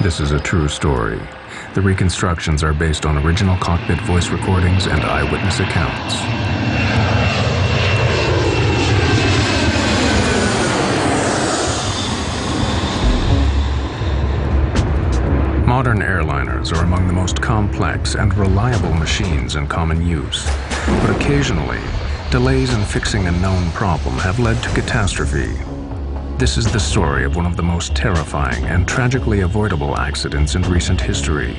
This is a true story. The reconstructions are based on original cockpit voice recordings and eyewitness accounts. Modern airliners are among the most complex and reliable machines in common use, but occasionally, delays in fixing a known problem have led to catastrophe. This is the story of one of the most terrifying and tragically avoidable accidents in recent history.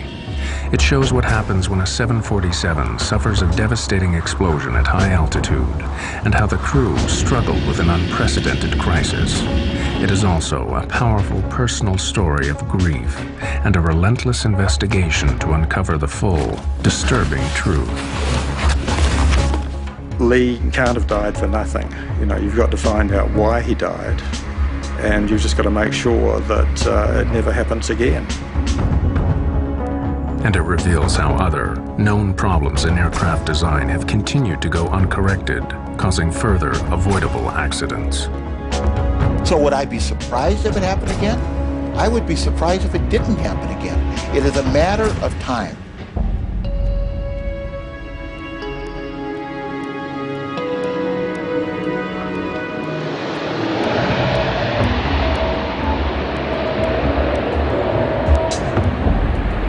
It shows what happens when a 747 suffers a devastating explosion at high altitude, and how the crew struggled with an unprecedented crisis. It is also a powerful personal story of grief and a relentless investigation to uncover the full, disturbing truth. Lee can't have died for nothing. You know, you've got to find out why he died, and you've just got to make sure that it never happens again. And it reveals how other, known problems in aircraft design have continued to go uncorrected, causing further avoidable accidents. So would I be surprised if it happened again? I would be surprised if it didn't happen again. It is a matter of time.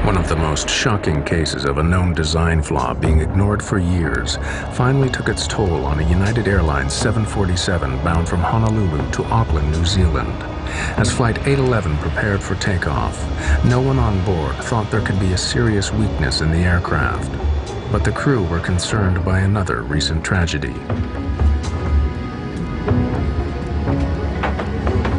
One of the most shocking cases of a known design flaw being ignored for years finally took its toll on a United Airlines 747 bound from Honolulu to Auckland, New Zealand. As Flight 811 prepared for takeoff, no one on board thought there could be a serious weakness in the aircraft. But the crew were concerned by another recent tragedy.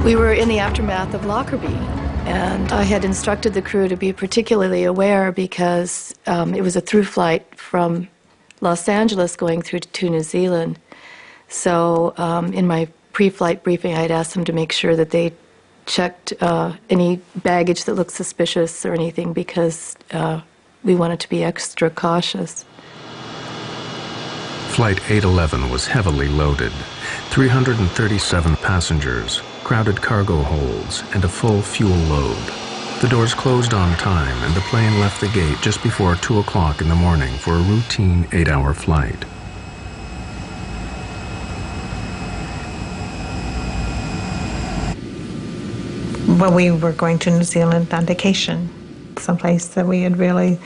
We were in the aftermath of Lockerbie, and I had instructed the crew to be particularly aware because it was a through flight from Los Angeles going through to New Zealand. So in my pre-flight briefing, I had asked them to make sure that they checked any baggage that looked suspicious or anything, because we wanted to be extra cautious. Flight 811 was heavily loaded, 337 passengers, crowded cargo holds, and a full fuel load. The doors closed on time, and the plane left the gate just before 2 o'clock in the morning for a routine 8-hour flight. Well, we were going to New Zealand on vacation, someplace that we had really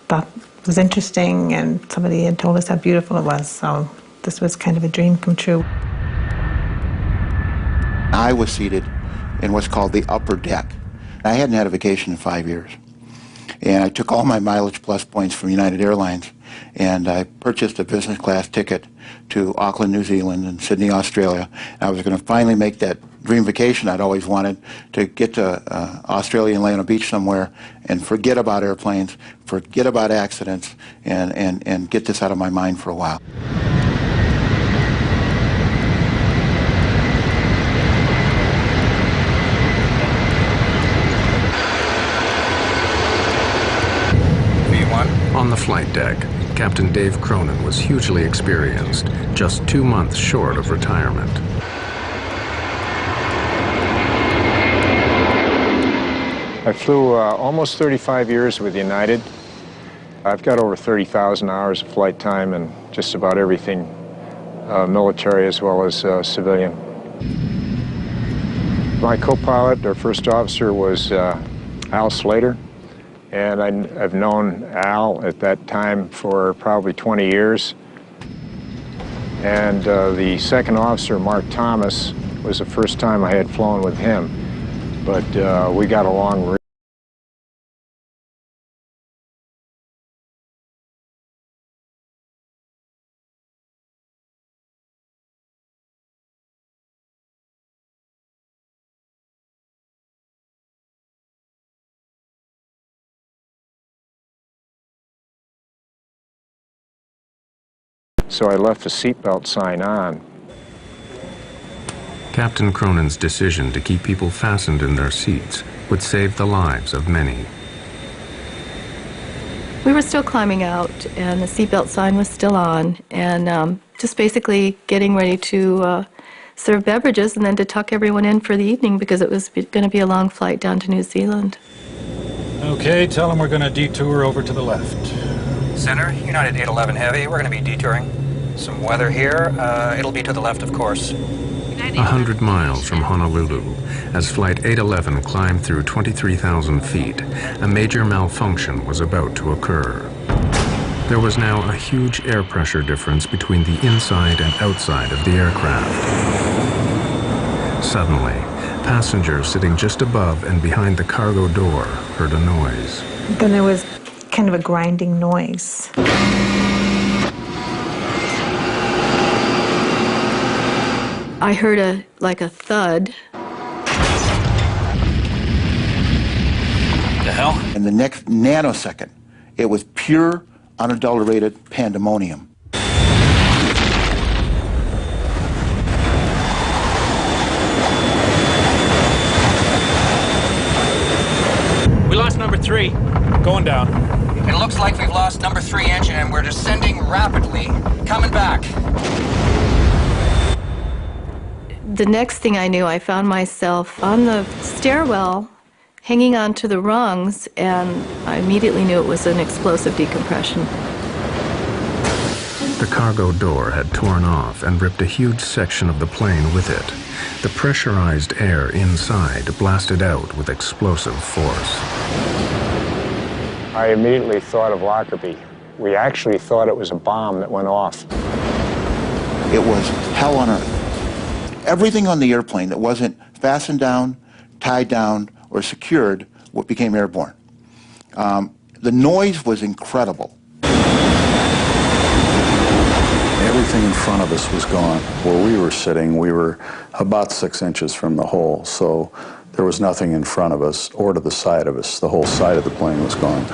thought was interesting, and somebody had told us how beautiful it was, so this was kind of a dream come true. I was seated in what's called the upper deck. I hadn't had a vacation in 5 years. And I took all my Mileage Plus points from United Airlines, and I purchased a business class ticket to Auckland, New Zealand, and Sydney, Australia. And I was going to finally make that dream vacation I'd always wanted, to get to Australia and lay on a beach somewhere and forget about airplanes, forget about accidents, and get this out of my mind for a while. On the flight deck, Captain Dave Cronin was hugely experienced, just 2 months short of retirement. I flew almost 35 years with United. I've got over 30,000 hours of flight time and just about everything, military as well as civilian. My co-pilot, our first officer, was Al Slater. And I've known Al at that time for probably 20 years. And the second officer, Mark Thomas, was the first time I had flown with him. But we got along really. So I left the seatbelt sign on. Captain Cronin's decision to keep people fastened in their seats would save the lives of many. We were still climbing out, and the seatbelt sign was still on, and just basically getting ready to serve beverages and then to tuck everyone in for the evening because it was going to be a long flight down to New Zealand. Okay, tell them we're going to detour over to the left. Center, United 811 Heavy, we're going to be detouring. Some weather here. It'll be to the left, of course. 100 miles from Honolulu, as Flight 811 climbed through 23,000 feet, a major malfunction was about to occur. There was now a huge air pressure difference between the inside and outside of the aircraft. Suddenly, passengers sitting just above and behind the cargo door heard a noise. Then there was kind of a grinding noise. I heard like a thud. The hell? In the next nanosecond, it was pure, unadulterated pandemonium. We lost number 3. Going down. It looks like we've lost number 3 engine and we're descending rapidly. Coming back. The next thing I knew, I found myself on the stairwell, hanging onto the rungs, and I immediately knew it was an explosive decompression. The cargo door had torn off and ripped a huge section of the plane with it. The pressurized air inside blasted out with explosive force. I immediately thought of Lockerbie. We actually thought it was a bomb that went off. It was hell on earth. Everything on the airplane that wasn't fastened down, tied down, or secured became airborne. The noise was incredible. Everything in front of us was gone. Where we were sitting, we were about 6 inches from the hole, so there was nothing in front of us or to the side of us. The whole side of the plane was gone.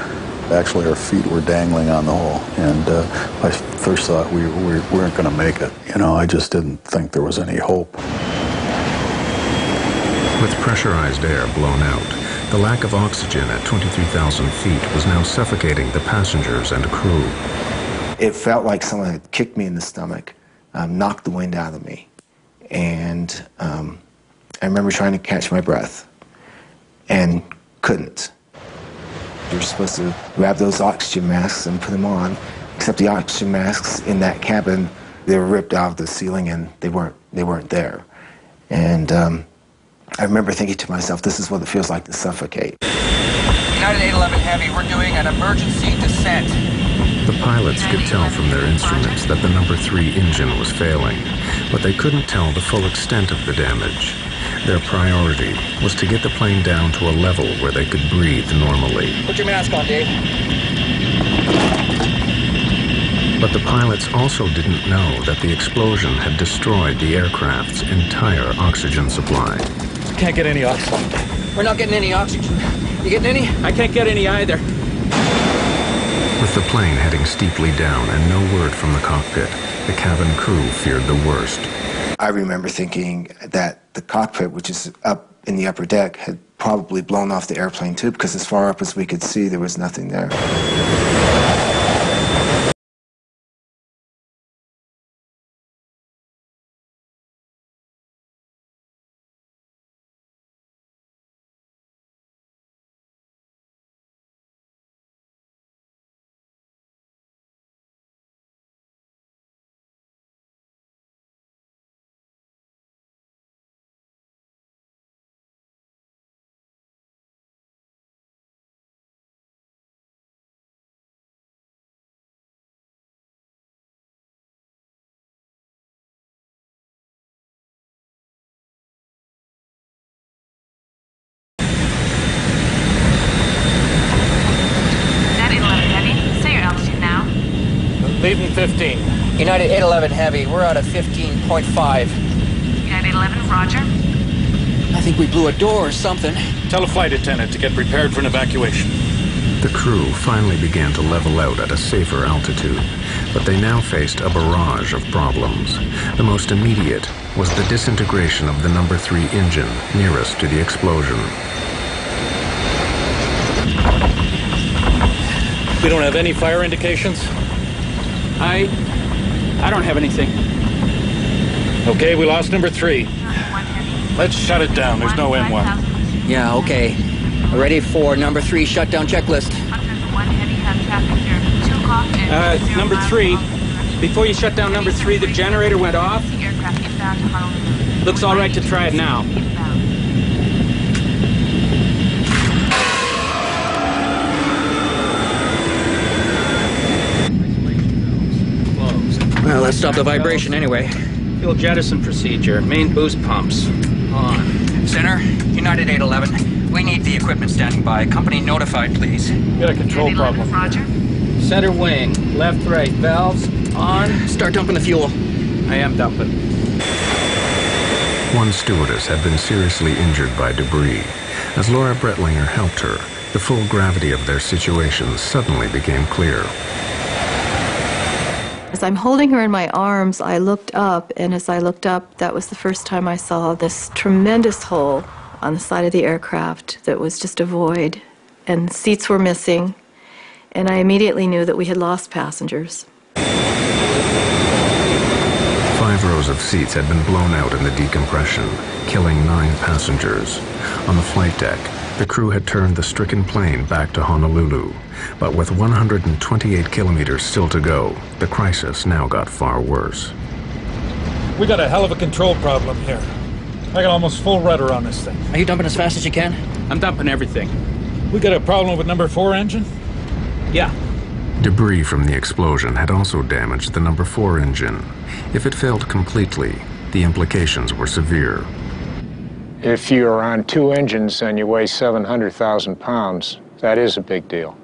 Actually, our feet were dangling on the hole, and I first thought we weren't going to make it. You know, I just didn't think there was any hope. With pressurized air blown out, the lack of oxygen at 23,000 feet was now suffocating the passengers and crew. It felt like someone had kicked me in the stomach, knocked the wind out of me. And I remember trying to catch my breath and couldn't. You're supposed to grab those oxygen masks and put them on, except the oxygen masks in that cabin, they were ripped out of the ceiling and they weren't there. And I remember thinking to myself, this is what it feels like to suffocate. United 811 Heavy, we're doing an emergency descent. The pilots could tell from their instruments that the number 3 engine was failing, but they couldn't tell the full extent of the damage. Their priority was to get the plane down to a level where they could breathe normally. Put your mask on, Dave. But the pilots also didn't know that the explosion had destroyed the aircraft's entire oxygen supply. Can't get any oxygen. We're not getting any oxygen. You getting any? I can't get any either. With the plane heading steeply down and no word from the cockpit, the cabin crew feared the worst. I remember thinking that the cockpit, which is up in the upper deck, had probably blown off the airplane too, because as far up as we could see, there was nothing there. Leaving 15. United 811 Heavy, we're out of 15.5. United 11, roger. I think we blew a door or something. Tell a flight attendant to get prepared for an evacuation. The crew finally began to level out at a safer altitude, but they now faced a barrage of problems. The most immediate was the disintegration of the number 3 engine nearest to the explosion. We don't have any fire indications? I don't have anything. Okay, we lost number 3. Let's shut it down. There's no M1. Yeah, okay. Ready for number 3 shutdown checklist. Number 3. Before you shut down number 3, the generator went off. Looks all right to try it now. Well, let's stop the vibration anyway. Fuel jettison procedure. Main boost pumps on. Center, United 811. We need the equipment standing by. Company notified, please. Got a control problem. Roger. Center wing. Left, right. Valves on. Start dumping the fuel. I am dumping. One stewardess had been seriously injured by debris. As Laura Brettlinger helped her, the full gravity of their situation suddenly became clear. As I'm holding her in my arms, I looked up, and as I looked up, that was the first time I saw this tremendous hole on the side of the aircraft that was just a void, and seats were missing, and I immediately knew that we had lost passengers. 5 rows of seats had been blown out in the decompression, killing 9 passengers. On the flight deck, the crew had turned the stricken plane back to Honolulu, but with 128 kilometers still to go, the crisis now got far worse. We got a hell of a control problem here. I got almost full rudder on this thing. Are you dumping as fast as you can? I'm dumping everything. We got a problem with number 4 engine? Yeah. Debris from the explosion had also damaged the number 4 engine. If it failed completely, the implications were severe. If you're on 2 engines and you weigh 700,000 pounds, that is a big deal.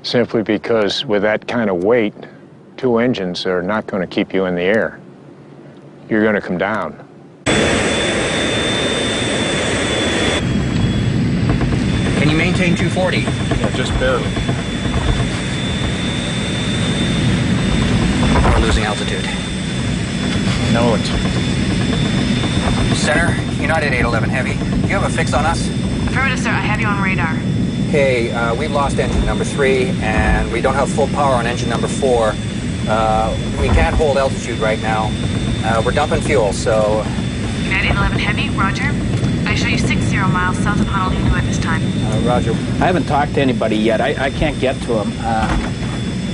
Simply because with that kind of weight, 2 engines are not going to keep you in the air. You're going to come down. Can you maintain 240? Yeah, just barely. We're losing altitude. Know it. Center, United 811 Heavy. Do you have a fix on us? Affirmative, sir. I have you on radar. Okay, we've lost engine number 3, and we don't have full power on engine number 4. We can't hold altitude right now. We're dumping fuel, so... United 811 Heavy, roger. I show you 60 miles south of Honolulu at this time. Roger. I haven't talked to anybody yet. I can't get to them.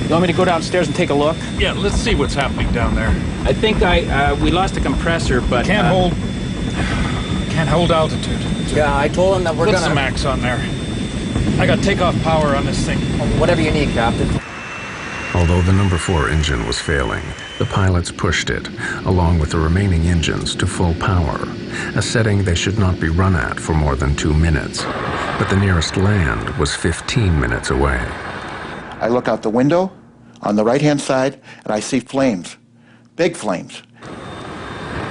You want me to go downstairs and take a look? Yeah, let's see what's happening down there. I think we lost a compressor, but... Can't hold altitude. Yeah, I told him that we're Put gonna... some max on there. I got takeoff power on this thing. Whatever you need, Captain. Although the number 4 engine was failing, the pilots pushed it, along with the remaining engines, to full power, a setting they should not be run at for more than 2 minutes. But the nearest land was 15 minutes away. I look out the window on the right-hand side, and I see flames, big flames.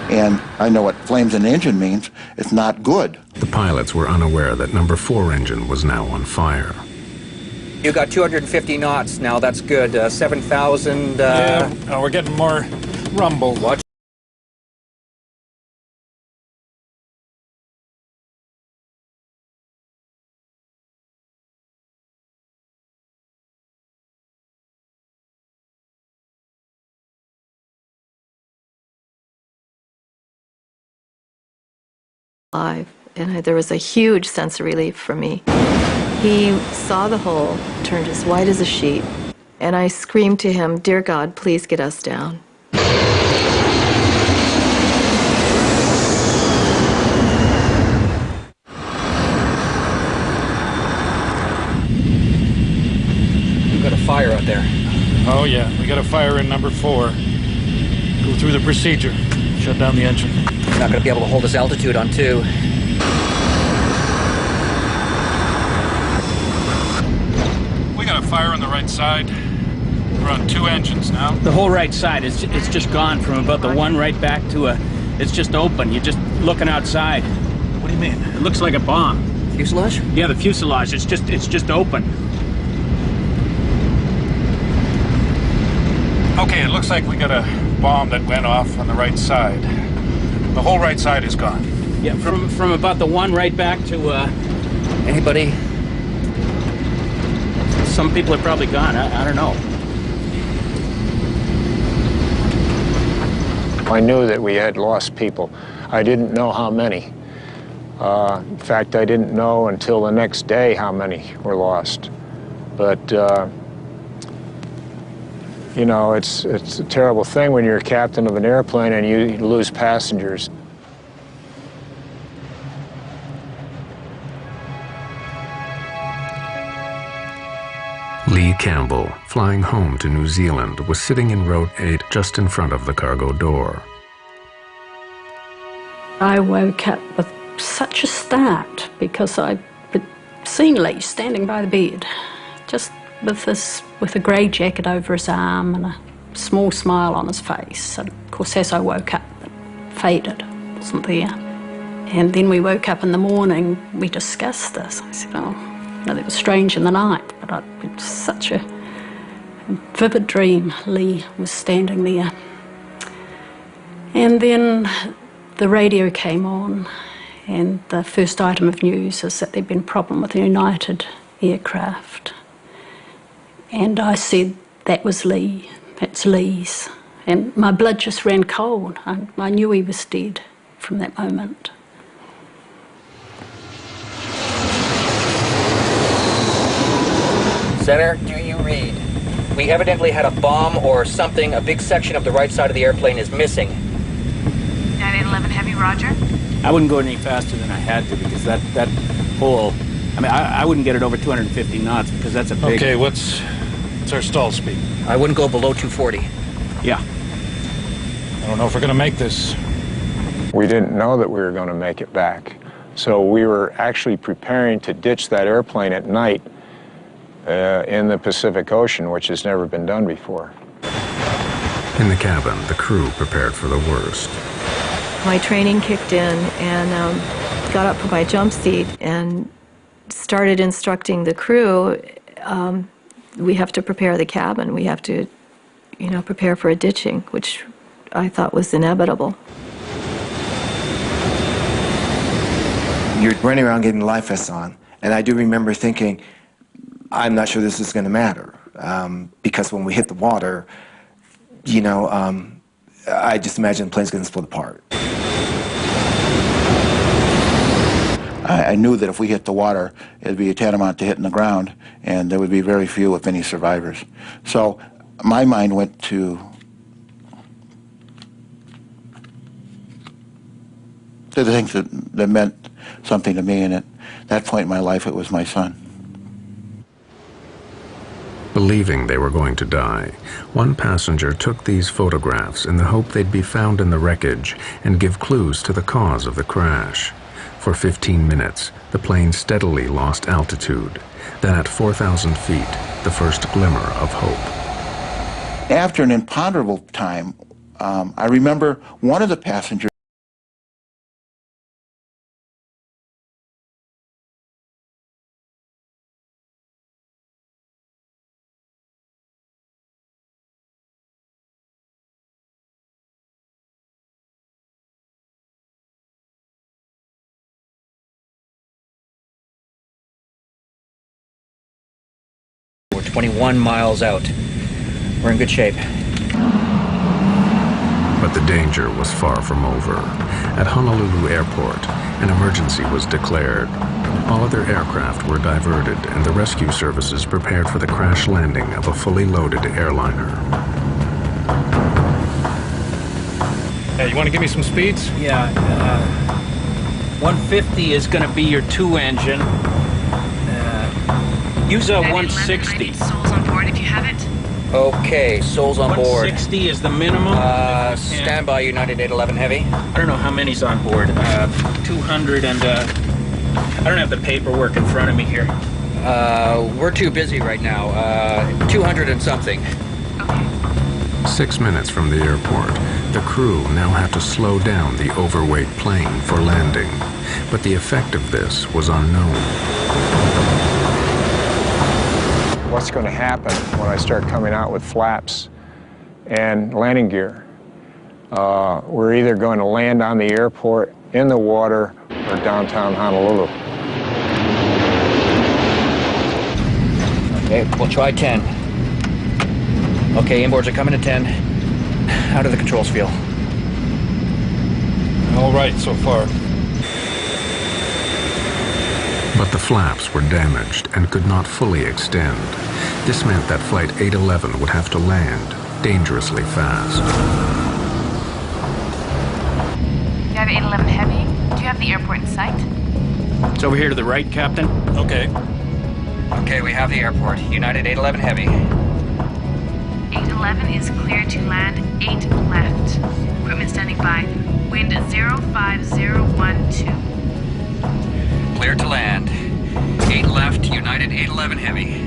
And I know what flames in the engine means. It's not good. The pilots were unaware that number 4 engine was now on fire. You got 250 knots now. That's good. 7,000... Yeah, we're getting more rumble. Watch. Live, and there was a huge sense of relief for me. He saw the hole, turned as white as a sheet, and I screamed to him, "Dear God, please get us down." You've got a fire out there. Oh yeah, we got a fire in number 4. Go through the procedure. Shut down the engine. You're not going to be able to hold this altitude on 2. We got a fire on the right side. We're on 2 engines now. The whole right side, it's just gone from about the one right back to it's just open. You're just looking outside. What do you mean? It looks like a bomb. Fuselage? Yeah, the fuselage, it's just open. Okay, it looks like we got a bomb that went off on the right side. The whole right side is gone. Yeah, from about the one right back to, Anybody? Some people are probably gone. I don't know. I knew that we had lost people. I didn't know how many. In fact, I didn't know until the next day how many were lost. But, you know, it's a terrible thing when you're a captain of an airplane and you lose passengers. Lee Campbell, flying home to New Zealand, was sitting in row 8 just in front of the cargo door. I woke up with such a start because I'd seen Lee standing by the bed, just with a grey jacket over his arm and a small smile on his face. And of course, as I woke up, it faded, wasn't there. And then we woke up in the morning, we discussed this. I said, oh, you know, that was strange in the night, but it was such a vivid dream. Lee was standing there. And then the radio came on, and the first item of news is that there'd been a problem with the United aircraft. And I said, that was Lee, that's Lee's. And my blood just ran cold. I knew he was dead from that moment. Center, do you read? We evidently had a bomb or something. A big section of the right side of the airplane is missing. 9811 Heavy, roger. I wouldn't go any faster than I had to because that hole, I mean, I wouldn't get it over 250 knots because that's a big... Okay, what's our stall speed? I wouldn't go below 240. Yeah. I don't know if we're going to make this. We didn't know that we were going to make it back. So we were actually preparing to ditch that airplane at night in the Pacific Ocean, which has never been done before. In the cabin, the crew prepared for the worst. My training kicked in and got up from my jump seat and started instructing the crew. We have to prepare the cabin. We have to, you know, prepare for a ditching, which I thought was inevitable. You're running around getting life vests on, and I do remember thinking, I'm not sure this is going to matter, because when we hit the water, you know, I just imagine the plane's going to split apart. I knew that if we hit the water, it'd be tantamount to hitting the ground, and there would be very few, if any, survivors. So my mind went to the things that meant something to me, and at that point in my life, it was my son. Believing they were going to die, one passenger took these photographs in the hope they'd be found in the wreckage and give clues to the cause of the crash. For 15 minutes, the plane steadily lost altitude. Then at 4,000 feet, the first glimmer of hope. After an imponderable time, I remember one of the passengers We're 21 miles out. We're in good shape. But the danger was far from over. At Honolulu Airport, an emergency was declared. All other aircraft were diverted and the rescue services prepared for the crash landing of a fully loaded airliner. Hey, you want to give me some speeds? Yeah, 150 is going to be your 2-engine. Use a 160. Souls on board if you have it. Okay, souls on board. 160 is the minimum. Stand by, United 811 Heavy. I don't know how many's on board. 200 and, I don't have the paperwork in front of me here. We're too busy right now. 200 and something. 6 minutes from the airport, the crew now had to slow down the overweight plane for landing. But the effect of this was unknown. What's going to happen when I start coming out with flaps and landing gear? We're either going to land on the airport, in the water, or downtown Honolulu. Okay, we'll try 10. Okay, inboards are coming to 10. How do the controls feel? All right so far. But the flaps were damaged and could not fully extend. This meant that Flight 811 would have to land dangerously fast. You have 811 Heavy. Do you have the airport in sight? It's over here to the right, Captain. Okay. Okay, we have the airport. United 811 Heavy. 811 is clear to land 8 left. Equipment standing by. Wind 05012. Clear to land. 8 left, United 811 Heavy.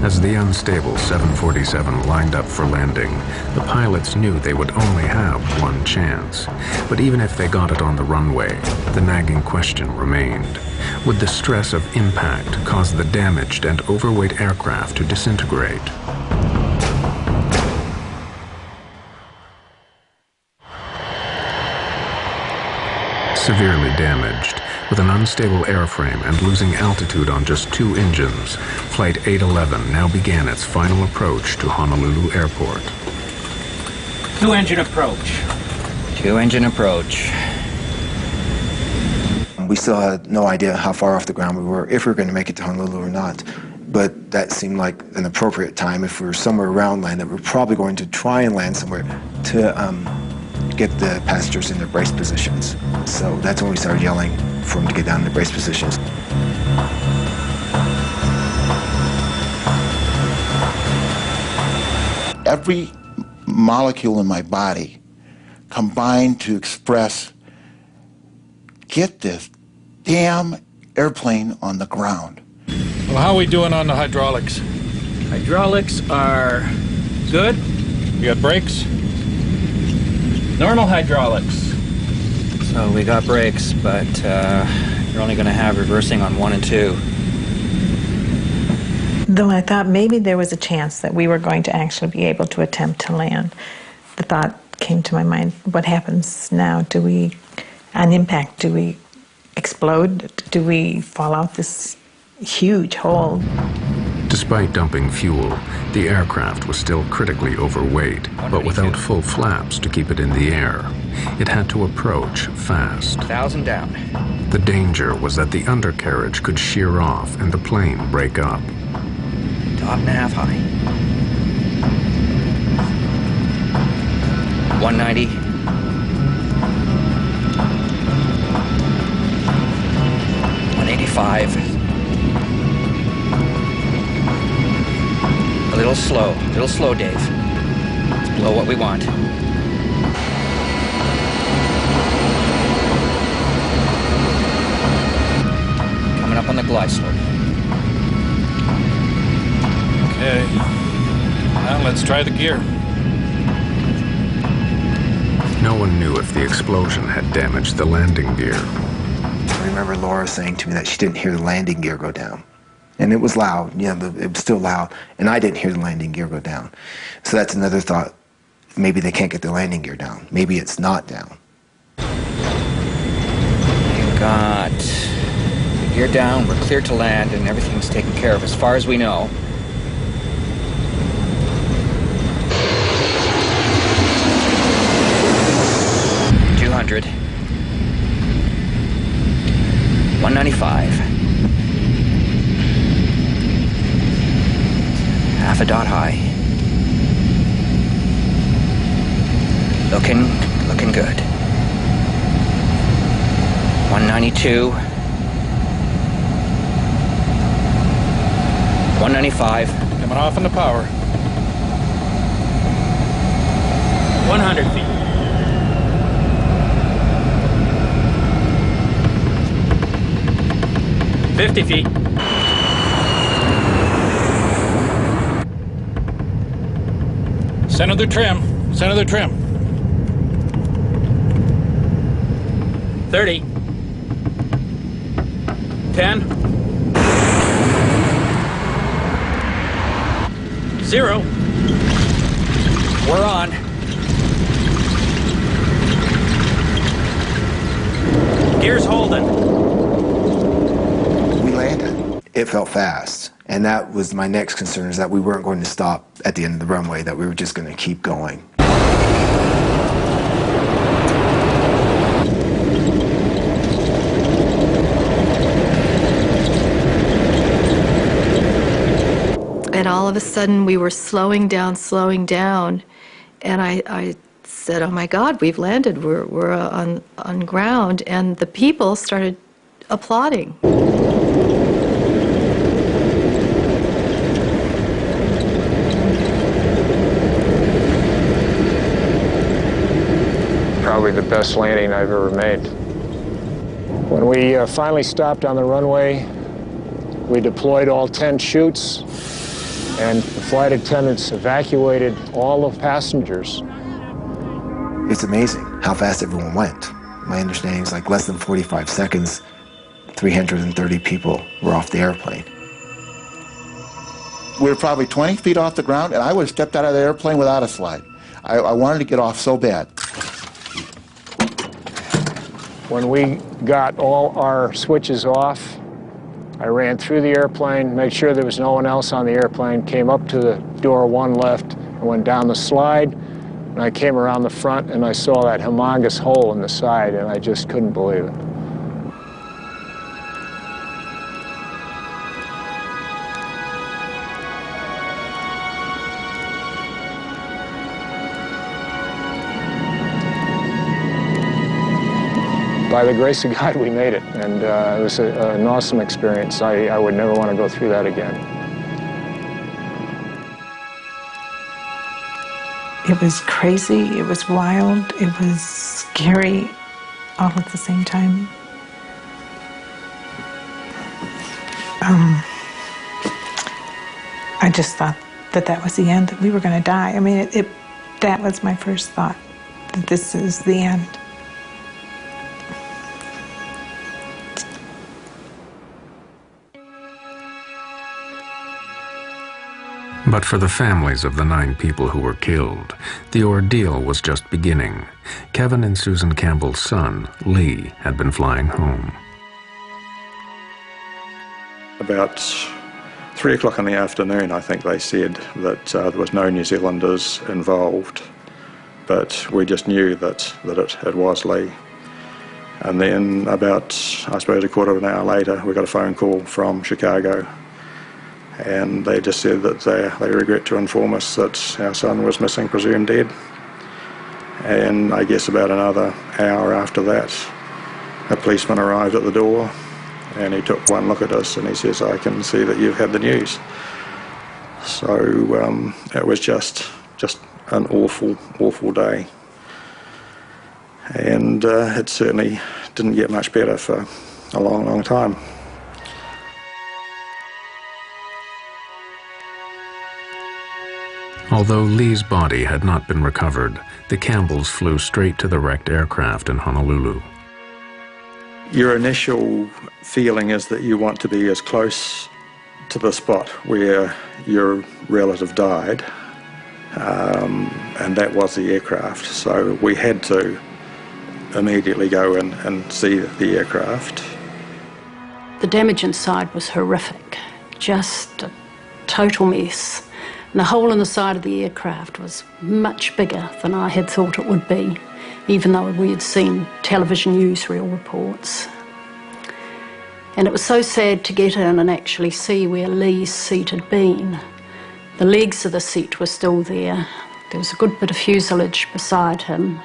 As the unstable 747 lined up for landing, the pilots knew they would only have one chance. But even if they got it on the runway, the nagging question remained. Would the stress of impact cause the damaged and overweight aircraft to disintegrate? Severely damaged, with an unstable airframe and losing altitude on just 2 engines, Flight 811 now began its final approach to Honolulu Airport. 2-engine approach. 2-engine approach. We still had no idea how far off the ground we were, if we were going to make it to Honolulu or not. But that seemed like an appropriate time. If we were somewhere around land, that we're probably going to try and land somewhere to get the passengers in their brace positions. So that's when we started yelling for them to get down in their brace positions. Every molecule in my body combined to express, get this damn airplane on the ground. Well, how are we doing on the hydraulics? Hydraulics are good. You got brakes? Normal hydraulics. So we got brakes, but you're only going to have reversing on 1 and 2. Though I thought maybe there was a chance that we were going to actually be able to attempt to land, the thought came to my mind, what happens now? Do we, on impact, do we explode? Do we fall out this huge hole? Despite dumping fuel, the aircraft was still critically overweight, but without full flaps to keep it in the air. It had to approach fast. 1,000 down. The danger was that the undercarriage could shear off and the plane break up. Top and a half high. 190. 185. A little slow, Dave. It's below what we want. Coming up on the glide slope. Okay. Now let's try the gear. No one knew if the explosion had damaged the landing gear. I remember Laura saying to me that she didn't hear the landing gear go down. And it was loud, it was still loud, and I didn't hear the landing gear go down. So that's another thought. Maybe they can't get the landing gear down. Maybe it's not down. You've got the gear down, we're clear to land, and everything's taken care of as far as we know. $200. 195. Half a dot high. Looking good. 192. 195. Coming off on the power. 100 feet. 50 feet. Center the trim. 30. 10. 0. We're on. Gear's holding. We landed. It felt fast. And that was my next concern, is that we weren't going to stop at the end of the runway, that we were just going to keep going. And all of a sudden, we were slowing down, and I said, "Oh my God, we've landed. We're on ground." And the people started applauding. Probably the best landing I've ever made. When we finally stopped on the runway, we deployed all 10 chutes, and the flight attendants evacuated all the passengers. It's amazing how fast everyone went. My understanding is like less than 45 seconds, 330 people were off the airplane. We were probably 20 feet off the ground, and I would have stepped out of the airplane without a slide. I wanted to get off so bad. When we got all our switches off, I ran through the airplane, made sure there was no one else on the airplane, came up to the door one left, and went down the slide, and I came around the front and I saw that humongous hole in the side, and I just couldn't believe it. By the grace of God, we made it, and it was an awesome experience. I would never want to go through that again. It was crazy, it was wild, it was scary, all at the same time. I just thought that was the end, that we were going to die. I mean, that was my first thought, that this is the end. But for the families of the 9 people who were killed, the ordeal was just beginning. Kevin and Susan Campbell's son, Lee, had been flying home. About 3 o'clock in the afternoon, I think they said that there was no New Zealanders involved, but we just knew that it was Lee. And then about, I suppose, a quarter of an hour later, we got a phone call from Chicago, and they just said that they regret to inform us that our son was missing, presumed dead. And I guess about another hour after that, a policeman arrived at the door, and he took one look at us and he says, "I can see that you've had the news." So it was just an awful day. And it certainly didn't get much better for a long time. Although Lee's body had not been recovered, the Campbells flew straight to the wrecked aircraft in Honolulu. Your initial feeling is that you want to be as close to the spot where your relative died, and that was the aircraft. So we had to immediately go in and see the aircraft. The damage inside was horrific, just a total mess. And the hole in the side of the aircraft was much bigger than I had thought it would be, even though we had seen television newsreel reports. And it was so sad to get in and actually see where Lee's seat had been. The legs of the seat were still there. There was a good bit of fuselage beside him,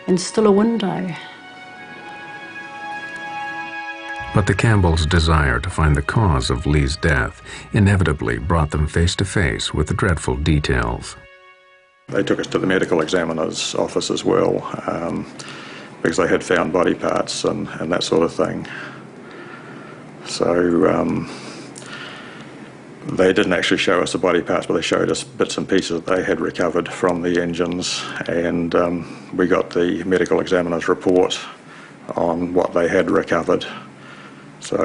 and still a window. But the Campbells' desire to find the cause of Lee's death inevitably brought them face to face with the dreadful details. They took us to the medical examiner's office as well, because they had found body parts and that sort of thing. So they didn't actually show us the body parts, but they showed us bits and pieces that they had recovered from the engines, and we got the medical examiner's report on what they had recovered. So,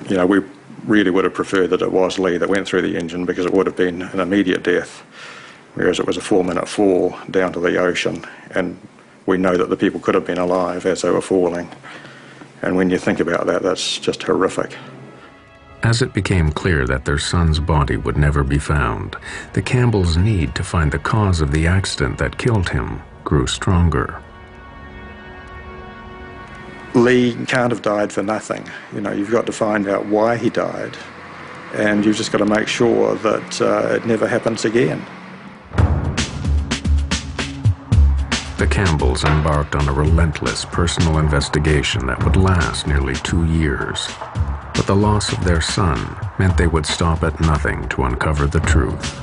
you know, we really would have preferred that it was Lee that went through the engine, because it would have been an immediate death, whereas it was a 4-minute fall down to the ocean, and we know that the people could have been alive as they were falling. And when you think about that, that's just horrific. As it became clear that their son's body would never be found, the Campbells' need to find the cause of the accident that killed him grew stronger. Lee can't have died for nothing. You know, you've got to find out why he died and you've just got to make sure that it never happens again. The Campbells embarked on a relentless personal investigation that would last nearly 2 years. But the loss of their son meant they would stop at nothing to uncover the truth.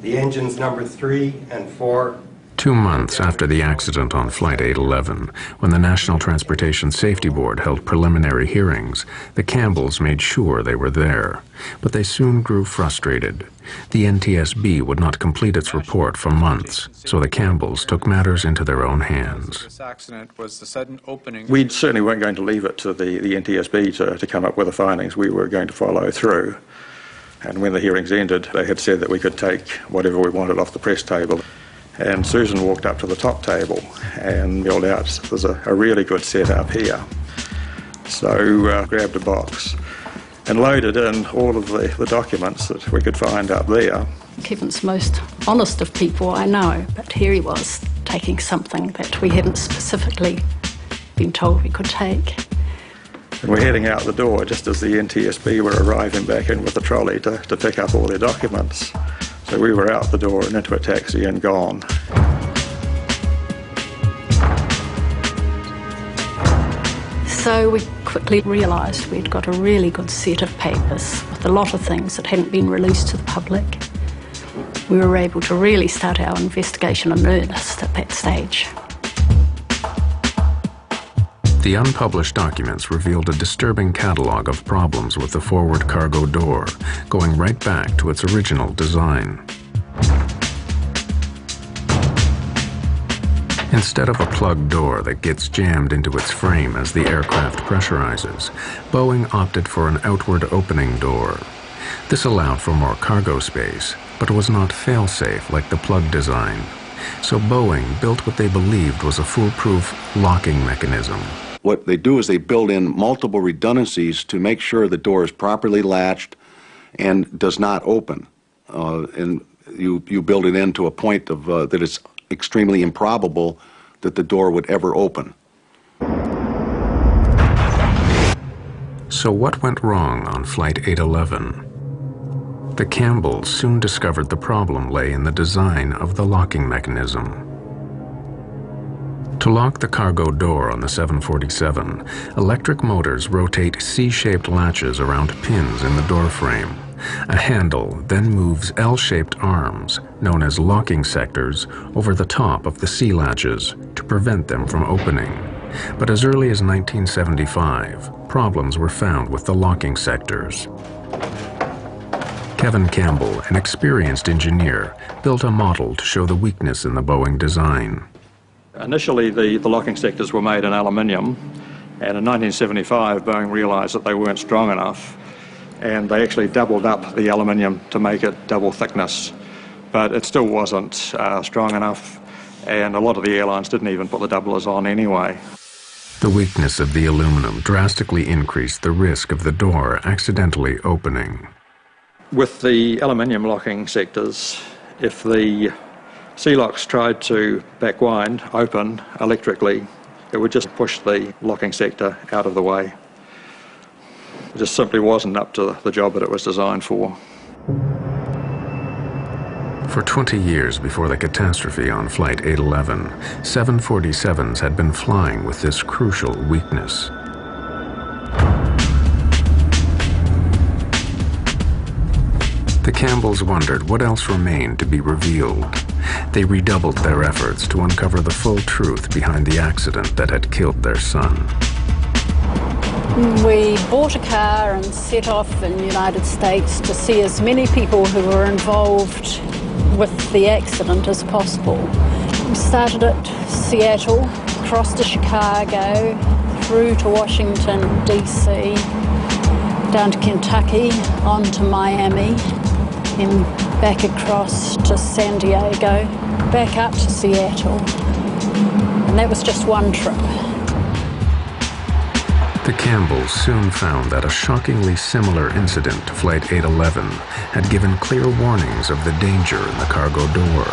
The engines number 3 and 4. 2 months after the accident on Flight 811, when the National Transportation Safety Board held preliminary hearings, the Campbells made sure they were there. But they soon grew frustrated. The NTSB would not complete its report for months, so the Campbells took matters into their own hands. This accident was the sudden opening. We certainly weren't going to leave it to the NTSB to come up with the findings. We were going to follow through. And when the hearings ended, they had said that we could take whatever we wanted off the press table. And Susan walked up to the top table and yelled out, "There's a really good setup here." So grabbed a box and loaded in all of the documents that we could find up there. Kevin's the most honest of people I know, but here he was taking something that we hadn't specifically been told we could take. And we're heading out the door just as the NTSB were arriving back in with the trolley to pick up all their documents. So we were out the door and into a taxi and gone. So we quickly realised we'd got a really good set of papers with a lot of things that hadn't been released to the public. We were able to really start our investigation in earnest at that stage. The unpublished documents revealed a disturbing catalogue of problems with the forward cargo door, going right back to its original design. Instead of a plug door that gets jammed into its frame as the aircraft pressurizes, Boeing opted for an outward opening door. This allowed for more cargo space, but was not fail-safe like the plug design. So Boeing built what they believed was a foolproof locking mechanism. What they do is they build in multiple redundancies to make sure the door is properly latched and does not open. And you build it in to a point of that it's extremely improbable that the door would ever open. So what went wrong on Flight 811? The Campbells soon discovered the problem lay in the design of the locking mechanism. To lock the cargo door on the 747, electric motors rotate C-shaped latches around pins in the door frame. A handle then moves L-shaped arms, known as locking sectors, over the top of the C latches to prevent them from opening. But as early as 1975, problems were found with the locking sectors. Kevin Campbell, an experienced engineer, built a model to show the weakness in the Boeing design. Initially, the locking sectors were made in aluminium, and in 1975, Boeing realised that they weren't strong enough, and they actually doubled up the aluminium to make it double thickness. But it still wasn't strong enough, and a lot of the airlines didn't even put the doublers on anyway. The weakness of the aluminum drastically increased the risk of the door accidentally opening. With the aluminium locking sectors, if the C-locks tried to backwind, open electrically, it would just push the locking sector out of the way. It just simply wasn't up to the job that it was designed for. For 20 years before the catastrophe on Flight 811, 747s had been flying with this crucial weakness. The Campbells wondered what else remained to be revealed. They redoubled their efforts to uncover the full truth behind the accident that had killed their son. We bought a car and set off in the United States to see as many people who were involved with the accident as possible. We started at Seattle, crossed to Chicago, through to Washington, D.C., down to Kentucky, on to Miami, then back across to San Diego, back up to Seattle. And that was just one trip. The Campbells soon found that a shockingly similar incident to Flight 811 had given clear warnings of the danger in the cargo door.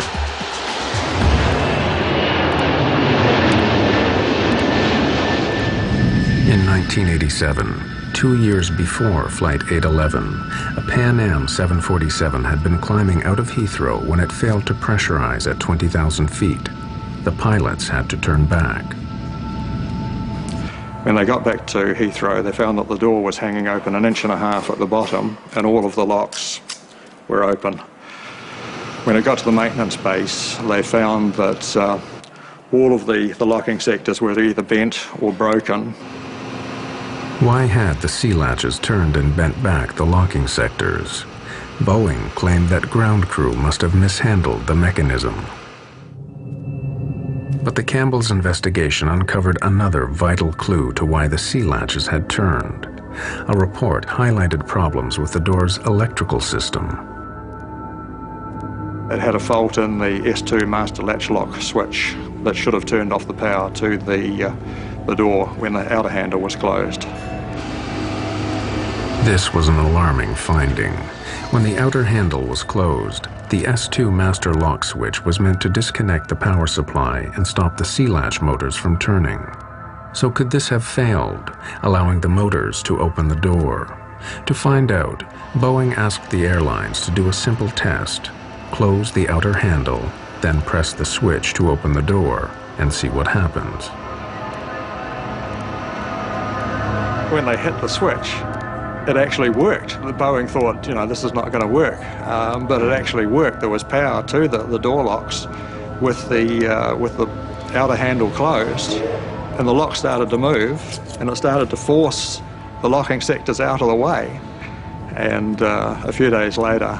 1987, 2 years before Flight 811, a Pan Am 747 had been climbing out of Heathrow when it failed to pressurize at 20,000 feet. The pilots had to turn back. When they got back to Heathrow, they found that the door was hanging open 1.5 inches at the bottom and all of the locks were open. When it got to the maintenance base, they found that all of the locking sectors were either bent or broken. Why had the sea latches turned and bent back the locking sectors? Boeing claimed that ground crew must have mishandled the mechanism. But the Campbells' investigation uncovered another vital clue to why the sea latches had turned. A report highlighted problems with the door's electrical system. It had a fault in the S2 master latch lock switch that should have turned off the power to the door when the outer handle was closed. This was an alarming finding. When the outer handle was closed, the S2 master lock switch was meant to disconnect the power supply and stop the sea latch motors from turning. So could this have failed, allowing the motors to open the door? To find out, Boeing asked the airlines to do a simple test. Close the outer handle, then press the switch to open the door and see what happens. When they hit the switch, it actually worked. Boeing thought, you know, this is not going to work, but it actually worked. There was power to the door locks with the outer handle closed, and the lock started to move, and it started to force the locking sectors out of the way. And a few days later,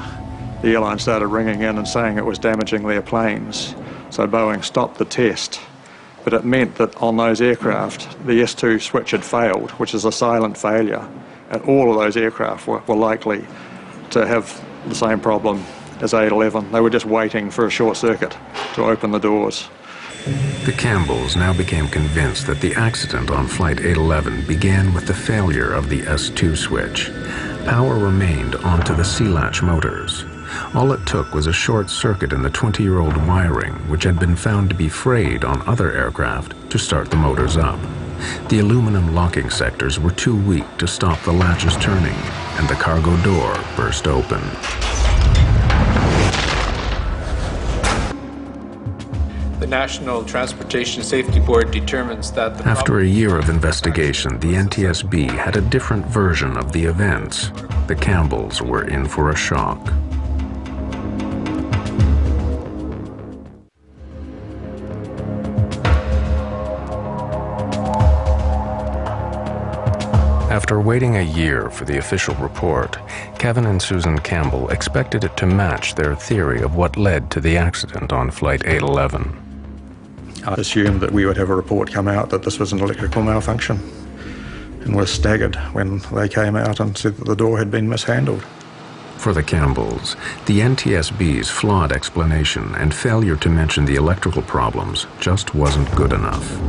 the airline started ringing in and saying it was damaging their planes. So Boeing stopped the test. But it meant that on those aircraft, the S2 switch had failed, which is a silent failure. And all of those aircraft were likely to have the same problem as 811. They were just waiting for a short circuit to open the doors. The Campbells now became convinced that the accident on Flight 811 began with the failure of the S2 switch. Power remained onto the sea latch motors. All it took was a short circuit in the 20-year-old wiring, which had been found to be frayed on other aircraft, to start the motors up. The aluminum locking sectors were too weak to stop the latches turning, and the cargo door burst open. The National Transportation Safety Board determines that the After a year of investigation, the NTSB had a different version of the events. The Campbells were in for a shock. After waiting a year for the official report, Kevin and Susan Campbell expected it to match their theory of what led to the accident on Flight 811. I assumed that we would have a report come out that this was an electrical malfunction, and was staggered when they came out and said that the door had been mishandled. For the Campbells, the NTSB's flawed explanation and failure to mention the electrical problems just wasn't good enough.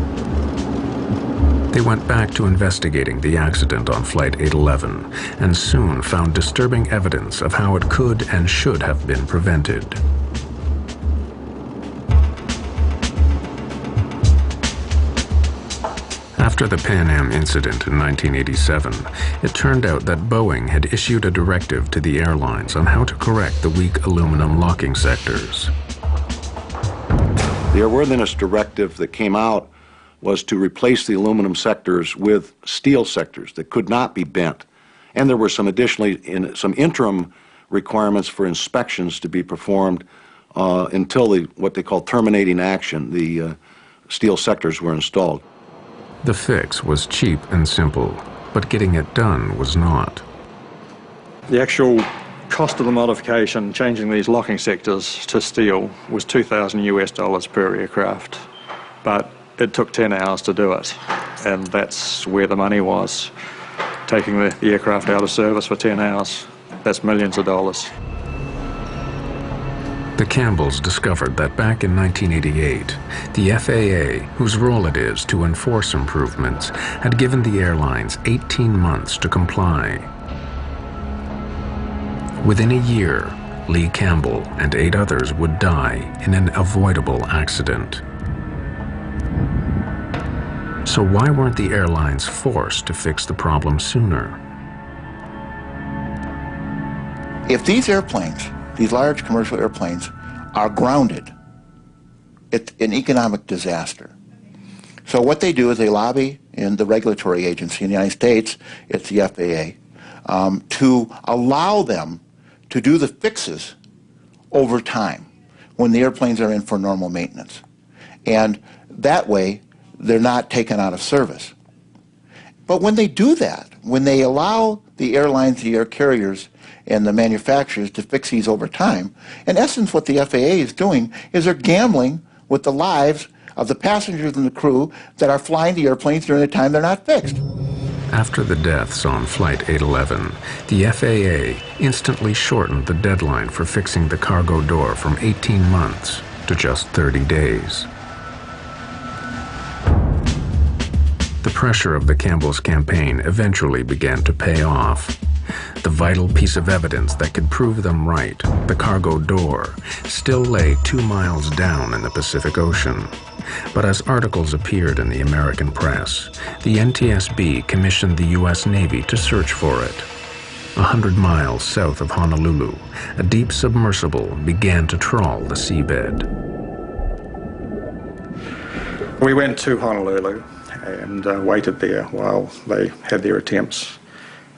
They went back to investigating the accident on Flight 811 and soon found disturbing evidence of how it could and should have been prevented. After the Pan Am incident in 1987, it turned out that Boeing had issued a directive to the airlines on how to correct the weak aluminum locking sectors. The airworthiness directive that came out was to replace the aluminum sectors with steel sectors that could not be bent. And there were some some interim requirements for inspections to be performed until what they call terminating action, the steel sectors were installed. The fix was cheap and simple, but getting it done was not. The actual cost of the modification, changing these locking sectors to steel, was $2,000 per aircraft. But it took 10 hours to do it, and that's where the money was. Taking the aircraft out of service for 10 hours, that's millions of dollars. The Campbells discovered that back in 1988, the FAA, whose role it is to enforce improvements, had given the airlines 18 months to comply. Within a year, Lee Campbell and 8 others would die in an avoidable accident. So why weren't the airlines forced to fix the problem sooner? If these airplanes, these large commercial airplanes, are grounded, it's an economic disaster. So what they do is they lobby in the regulatory agency in the United States, it's the FAA, to allow them to do the fixes over time when the airplanes are in for normal maintenance. And that way, they're not taken out of service. But when they do that, when they allow the airlines, the air carriers, and the manufacturers to fix these over time, in essence what the FAA is doing is they're gambling with the lives of the passengers and the crew that are flying the airplanes during the time they're not fixed. After the deaths on Flight 811, the FAA instantly shortened the deadline for fixing the cargo door from 18 months to just 30 days. The pressure of the Campbell's campaign eventually began to pay off. The vital piece of evidence that could prove them right, the cargo door, still lay 2 miles down in the Pacific Ocean. But as articles appeared in the American press, the NTSB commissioned the U.S. Navy to search for it. 100 miles south of Honolulu, a deep submersible began to trawl the seabed. We went to Honolulu and waited there while they had their attempts.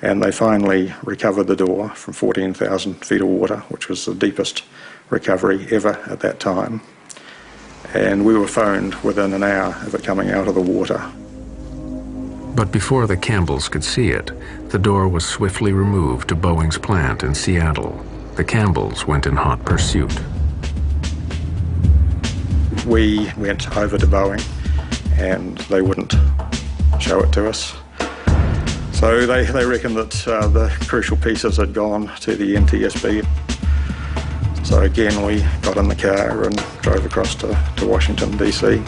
And they finally recovered the door from 14,000 feet of water, which was the deepest recovery ever at that time. And we were phoned within an hour of it coming out of the water. But before the Campbells could see it, the door was swiftly removed to Boeing's plant in Seattle. The Campbells went in hot pursuit. We went over to Boeing and they wouldn't show it to us. So they reckoned that the crucial pieces had gone to the NTSB. So again, we got in the car and drove across to Washington, D.C.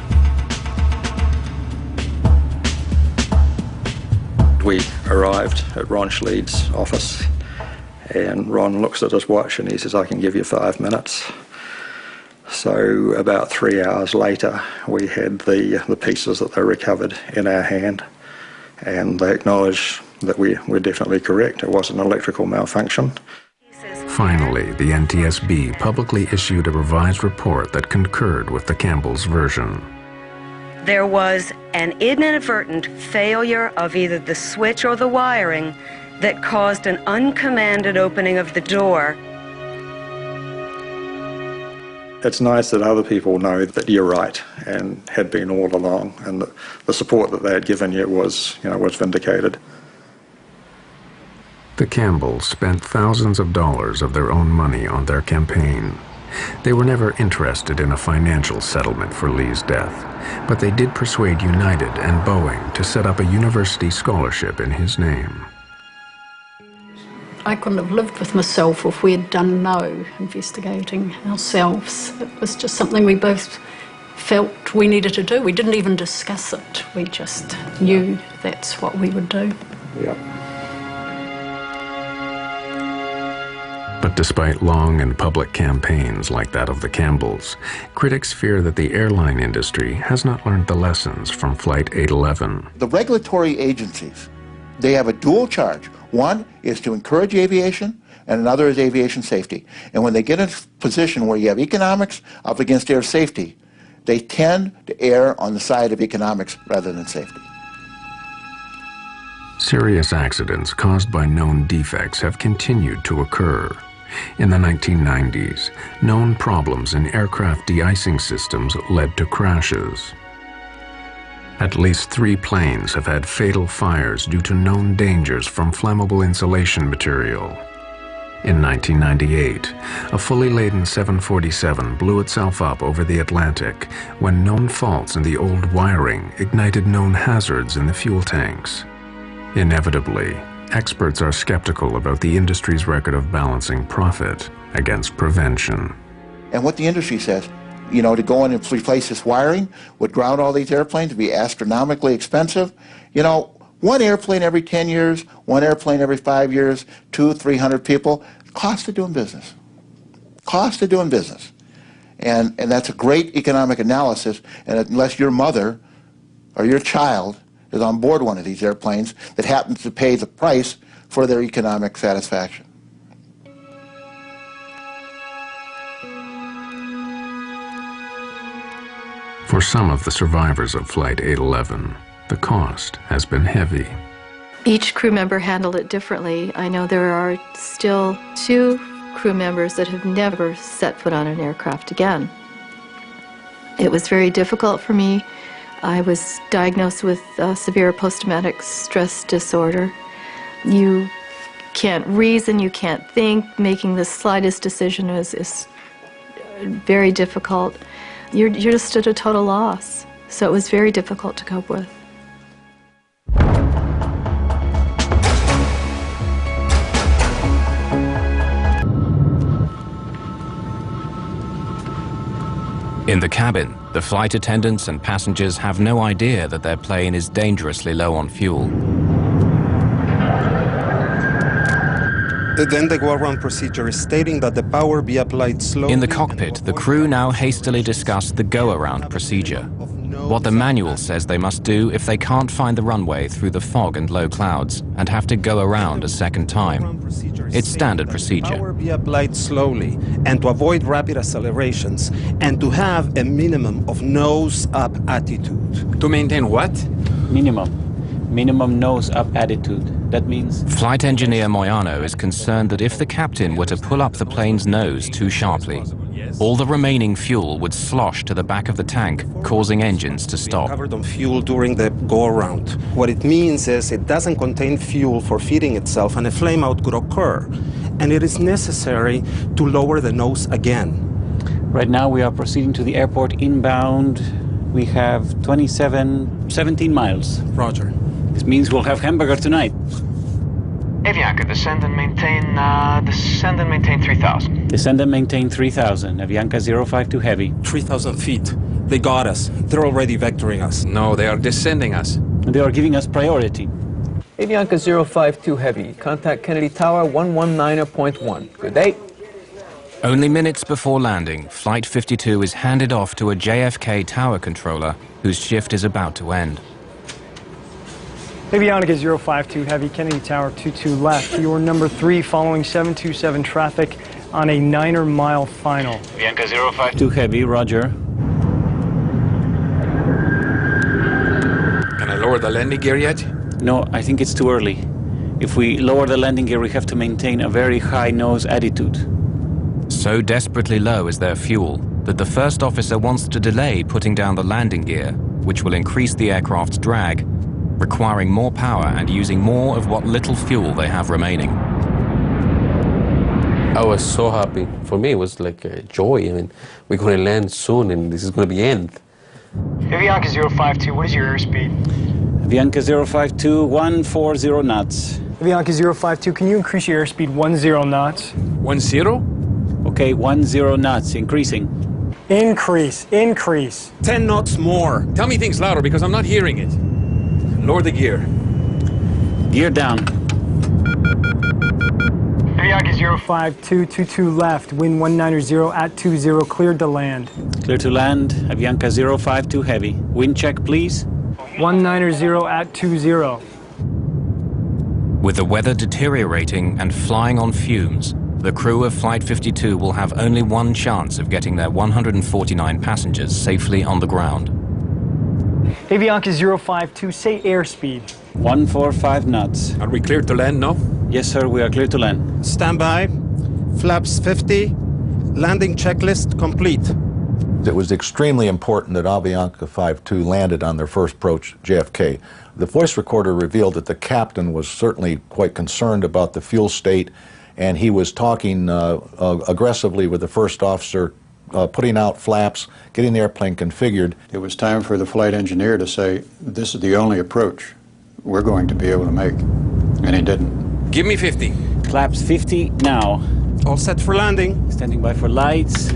We arrived at Ron Schleid's office, and Ron looks at his watch and he says, "I can give you 5 minutes." So about 3 hours later, we had the pieces that they recovered in our hand. And they acknowledged that we were definitely correct. It was an electrical malfunction. Finally, the NTSB publicly issued a revised report that concurred with the Campbells' version. There was an inadvertent failure of either the switch or the wiring that caused an uncommanded opening of the door. It's nice that other people know that you're right and had been all along, and that the support that they had given you was vindicated. The Campbells spent thousands of dollars of their own money on their campaign. They were never interested in a financial settlement for Lee's death, but they did persuade United and Boeing to set up a university scholarship in his name. I couldn't have lived with myself if we had done no investigating ourselves. It was just something we both felt we needed to do. We didn't even discuss it. We just knew that's what we would do. Yeah. But despite long and public campaigns like that of the Campbells, critics fear that the airline industry has not learned the lessons from Flight 811. The regulatory agencies, they have a dual charge. One is to encourage aviation, and another is aviation safety. And when they get in a position where you have economics up against air safety, they tend to err on the side of economics rather than safety. Serious accidents caused by known defects have continued to occur. In the 1990s, known problems in aircraft de-icing systems led to crashes. At least 3 planes have had fatal fires due to known dangers from flammable insulation material. In 1998, a fully laden 747 blew itself up over the Atlantic when known faults in the old wiring ignited known hazards in the fuel tanks. Inevitably, experts are skeptical about the industry's record of balancing profit against prevention. And what the industry says, to go in and replace this wiring would ground all these airplanes, would be astronomically expensive. One airplane every 10 years, one airplane every 5 years, 200-300 people, cost of doing business. Cost of doing business. And that's a great economic analysis, and unless your mother or your child is on board one of these airplanes that happens to pay the price for their economic satisfaction. For some of the survivors of Flight 811, the cost has been heavy. Each crew member handled it differently. I know there are still 2 crew members that have never set foot on an aircraft again. It was very difficult for me. I was diagnosed with severe post-traumatic stress disorder. You can't reason, you can't think. Making the slightest decision is very difficult. You're just at a total loss. So it was very difficult to cope with. In the cabin, the flight attendants and passengers have no idea that their plane is dangerously low on fuel. Then the go-around procedure is stating that the power be applied slowly. In the cockpit, the crew now hastily discuss the go-around procedure, what the manual says they must do if they can't find the runway through the fog and low clouds and have to go around a second time. It's standard procedure. Power be applied slowly and to avoid rapid accelerations and to have a minimum of nose-up attitude. To maintain what? Minimum nose-up attitude. That means... Flight engineer Moyano is concerned that if the captain were to pull up the plane's nose too sharply, all the remaining fuel would slosh to the back of the tank, causing engines to stop. Covered on fuel during the go-around. What it means is it doesn't contain fuel for feeding itself and a flameout could occur. And it is necessary to lower the nose again. Right now we are proceeding to the airport inbound. We have 17 miles. Roger. This means we'll have hamburger tonight. Avianca, descend and maintain 3,000. Descend and maintain 3,000. Avianca 052 Heavy. 3,000 feet. They got us. They're already vectoring us. No, they are descending us. And they are giving us priority. Avianca 052 Heavy. Contact Kennedy Tower 119.1. Good day. Only minutes before landing, Flight 52 is handed off to a JFK tower controller whose shift is about to end. Avianca 052 Heavy, Kennedy Tower 22 left. You are number 3 following 727 traffic on a 9-mile final. Avianca 052 Heavy, roger. Can I lower the landing gear yet? No, I think it's too early. If we lower the landing gear, we have to maintain a very high nose attitude. So desperately low is their fuel that the first officer wants to delay putting down the landing gear, which will increase the aircraft's drag, requiring more power and using more of what little fuel they have remaining. I was so happy. For me, it was like a joy. I mean, we're going to land soon and this is going to be end. Avianca 052, what is your airspeed? Avianca 052, 140 knots. Avianca 052, can you increase your airspeed 10 knots? 10? Okay, 10 knots, increasing. Increase. 10 knots more. Tell me things louder because I'm not hearing it. Lower the gear. Gear down. Avianca 05222 left, wind 190 at 20, cleared to land. Clear to land, Avianca 052 Heavy. Wind check, please. 190 at 20. With the weather deteriorating and flying on fumes, the crew of Flight 52 will have only one chance of getting their 149 passengers safely on the ground. Avianca 052, say airspeed. 145 knots. Are we cleared to land now? Yes, sir, we are clear to land. Stand by. Flaps 50. Landing checklist complete. It was extremely important that Avianca 52 landed on their first approach JFK. The voice recorder revealed that the captain was certainly quite concerned about the fuel state, and he was talking aggressively with the first officer, putting out flaps, getting the airplane configured. It was time for the flight engineer to say, this is the only approach we're going to be able to make, and he didn't. Give me 50. Flaps 50 now. All set for landing. Standing by for lights.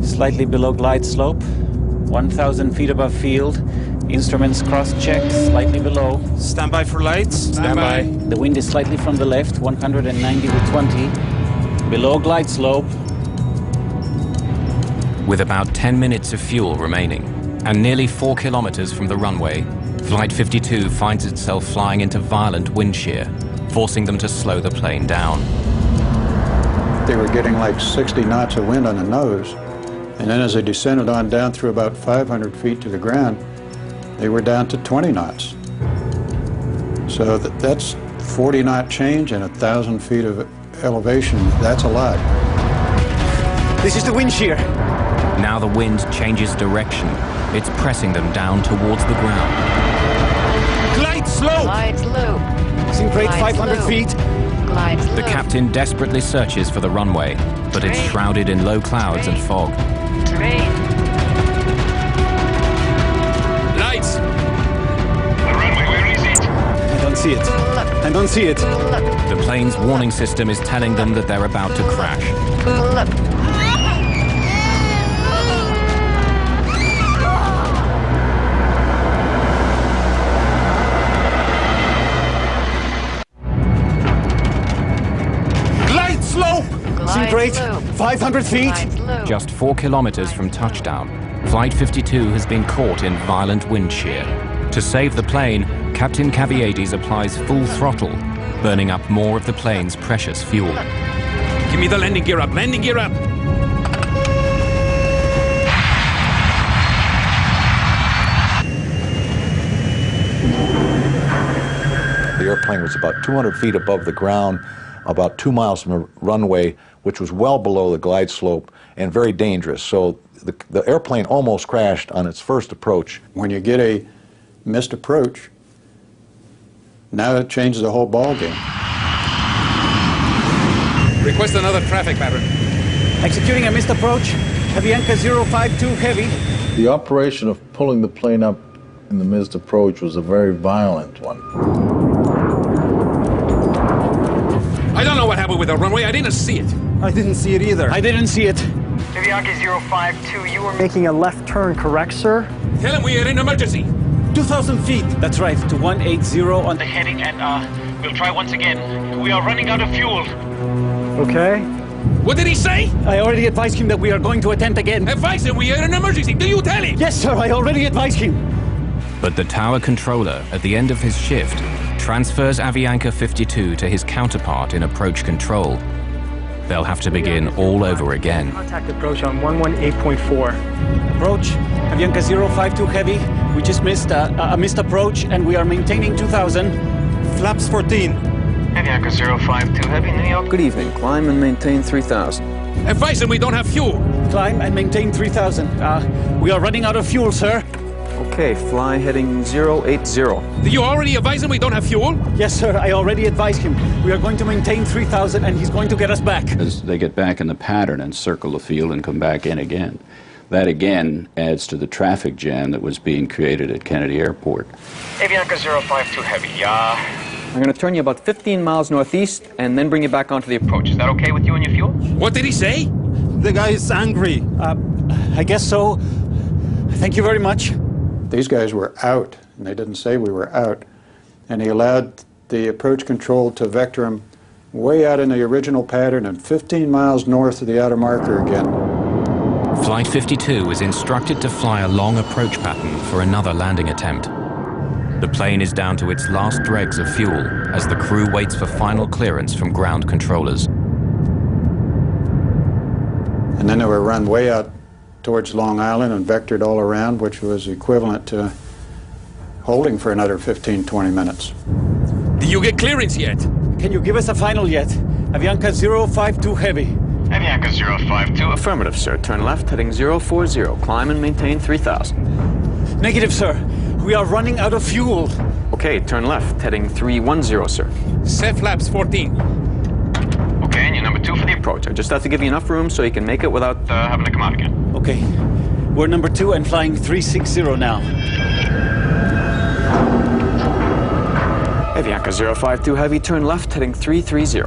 Slightly below glide slope. 1,000 feet above field. Instruments cross-checked, slightly below. Stand by for lights. Stand by. The wind is slightly from the left, 190 with 20. Below glide slope. With about 10 minutes of fuel remaining, And nearly 4 kilometers from the runway, Flight 52 finds itself flying into violent wind shear, forcing them to slow the plane down. They were getting like 60 knots of wind on the nose, and then as they descended on down through about 500 feet to the ground, they were down to 20 knots. So that's 40 knot change and 1,000 feet of elevation. That's a lot. This is the wind shear. Now the wind changes direction. It's pressing them down towards the ground. Glide slope! Glide slope. It's in grade Glide 500 slope. feet. Glide slope. The captain desperately searches for the runway, but it's shrouded in low clouds and fog. Terrain. Lights! The runway, where is it? I don't see it. I don't see it. The plane's warning system is telling them that they're about to crash. Glide slope! It's in grade 500 feet. Just 4 kilometers from touchdown, Flight 52 has been caught in violent wind shear. To save the plane, Captain Caviades applies full throttle, burning up more of the plane's precious fuel. Give me the landing gear up, landing gear up! The airplane was about 200 feet above the ground, about 2 miles from the runway, which was well below the glide slope and very dangerous. So the airplane almost crashed on its first approach. When you get a missed approach, now it changes the whole ball game. Request another traffic pattern. Executing a missed approach. Avianca 052 Heavy. The operation of pulling the plane up in the missed approach was a very violent one. I don't know what happened with the runway. I didn't see it. I didn't see it either. I didn't see it. Avianca 052, you were Making a left turn, correct, sir? Tell him we are in emergency. 2,000 feet. That's right, to 180 on the heading, and we'll try once again. We are running out of fuel. Okay. What did he say? I already advised him that we are going to attempt again. Advise him we are in emergency. Do you tell him? Yes, sir. I already advised him. But the tower controller, at the end of his shift, transfers Avianca 52 to his counterpart in approach control. They'll have to begin all over again. Contact approach on 118.4. Approach, Avianca 052 Heavy. We just missed a missed approach, and we are maintaining 2,000. Flaps 14. Avianca 052 Heavy, New York. Good evening. Climb and maintain 3,000. Advise him we don't have fuel. Climb and maintain 3,000. We are running out of fuel, sir. Okay, fly heading 080. Did you already advise him we don't have fuel? Yes, sir. I already advised him. We are going to maintain 3,000, and he's going to get us back. As they get back in the pattern and circle the field and come back in again. That again adds to the traffic jam that was being created at Kennedy Airport. Avianca 052 Heavy, I'm going to turn you about 15 miles northeast and then bring you back onto the approach. Is that okay with you and your fuel? What did he say? The guy is angry. I guess so. Thank you very much. These guys were out, and they didn't say we were out, and he allowed the approach control to vector them way out in the original pattern and 15 miles north of the outer marker again. Flight 52 was instructed to fly a long approach pattern for another landing attempt. The plane is down to its last dregs of fuel as the crew waits for final clearance from ground controllers. And then they were run way out towards Long Island and vectored all around, which was equivalent to holding for another 15-20 minutes. Did you get clearance yet? Can you give us a final yet? Avianca 052 Heavy. Avianca 052. Affirmative, sir. Turn left, heading 040. Climb and maintain 3,000. Negative, sir. We are running out of fuel. Okay, turn left, heading 310, sir. Set flaps 14. Okay, and you're number 2 for the Approach. I just have to give you enough room so you can make it without having to come out again. Okay. We're number 2 and flying 360 now. Avianca 052 Heavy, turn left, heading 330.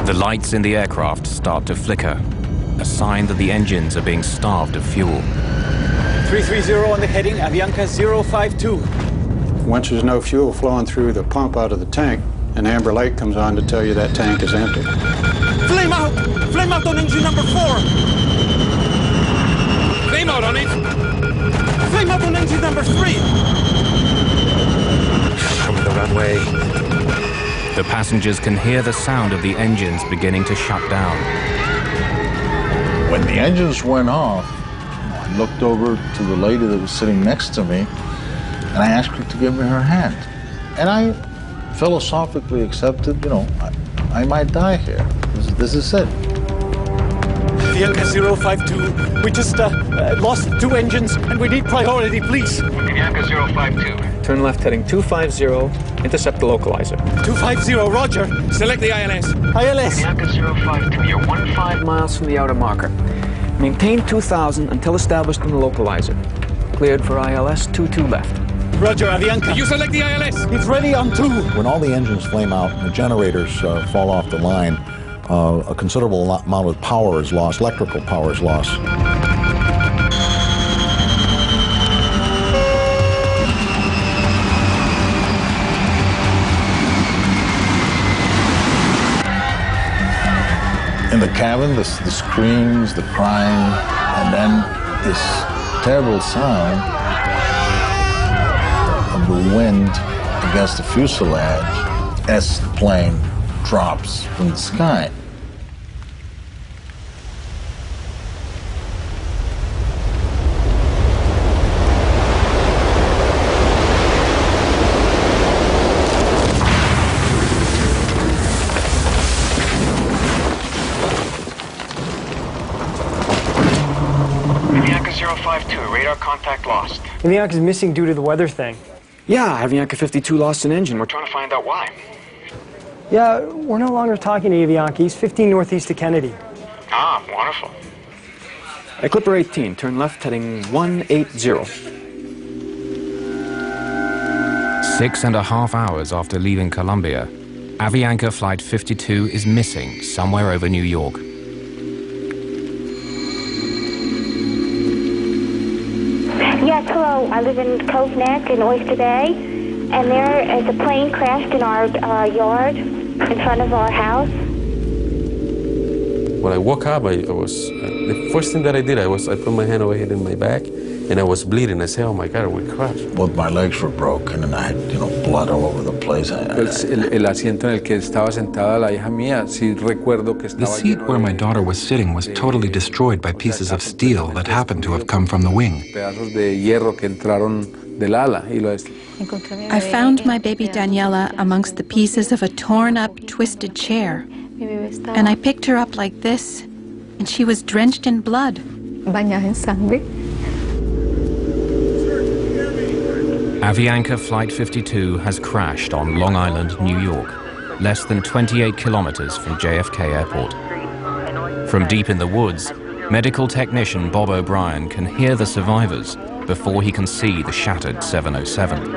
The lights in the aircraft start to flicker, a sign that the engines are being starved of fuel. 330 on the heading, Avianca 052. Once there's no fuel flowing through the pump out of the tank, an amber light comes on to tell you that tank is empty. Flame out! Flame out on engine number 4! flame out on it! Flame out on engine number 3! From the runway. The passengers can hear the sound of the engines beginning to shut down. When the engines went off, I looked over to the lady that was sitting next to me, and I asked her to give me her hand. And I philosophically accepted, I might die here. This is it. Avianca 052, we just lost 2 engines and we need priority, please. Avianca 052. Turn left heading 250, intercept the localizer. 250, roger. Select the ILS. ILS. Avianca 052, you're 15 miles from the outer marker. Maintain 2000 until established on the localizer. Cleared for ILS 22 left. Roger, Avianca. Did you select the ILS? It's ready on 2. When all the engines flame out and the generators fall off the line, a considerable amount of power is lost, electrical power is lost. In the cabin, the screams, the crying, and then this terrible sound of the wind against the fuselage as the plane drops from the sky. Avianca 052, radar contact lost. Avianca's missing due to the weather thing. Yeah, Avianca 52 lost an engine. We're trying to find out why. Yeah, we're no longer talking to Avianca. He's 15 northeast of Kennedy. Ah, wonderful. Clipper 18, turn left heading 180. 6.5 hours after leaving Colombia, Avianca Flight 52 is missing somewhere over New York. Yes, hello. I live in Cove Neck in Oyster Bay, and there is a plane crashed in our yard in front of our house. When I woke up, I was the first thing that I did, I put my hand over here in my back, and I was bleeding. I said, "Oh my God, we crashed." Both my legs were broken, and I had, blood all over the place. El asiento en el que estaba sentada la hija mía, sí recuerdo que The estaba. seat where my daughter was sitting was totally destroyed by pieces of steel that happened to have come from the wing. Pedazos de hierro que entraron del ala y lo. I found my baby Daniela amongst the pieces of a torn-up, twisted chair. And I picked her up like this, and she was drenched in blood. Bañada en sangre. Avianca Flight 52 has crashed on Long Island, New York, less than 28 kilometers from JFK Airport. From deep in the woods, medical technician Bob O'Brien can hear the survivors before he can see the shattered 707.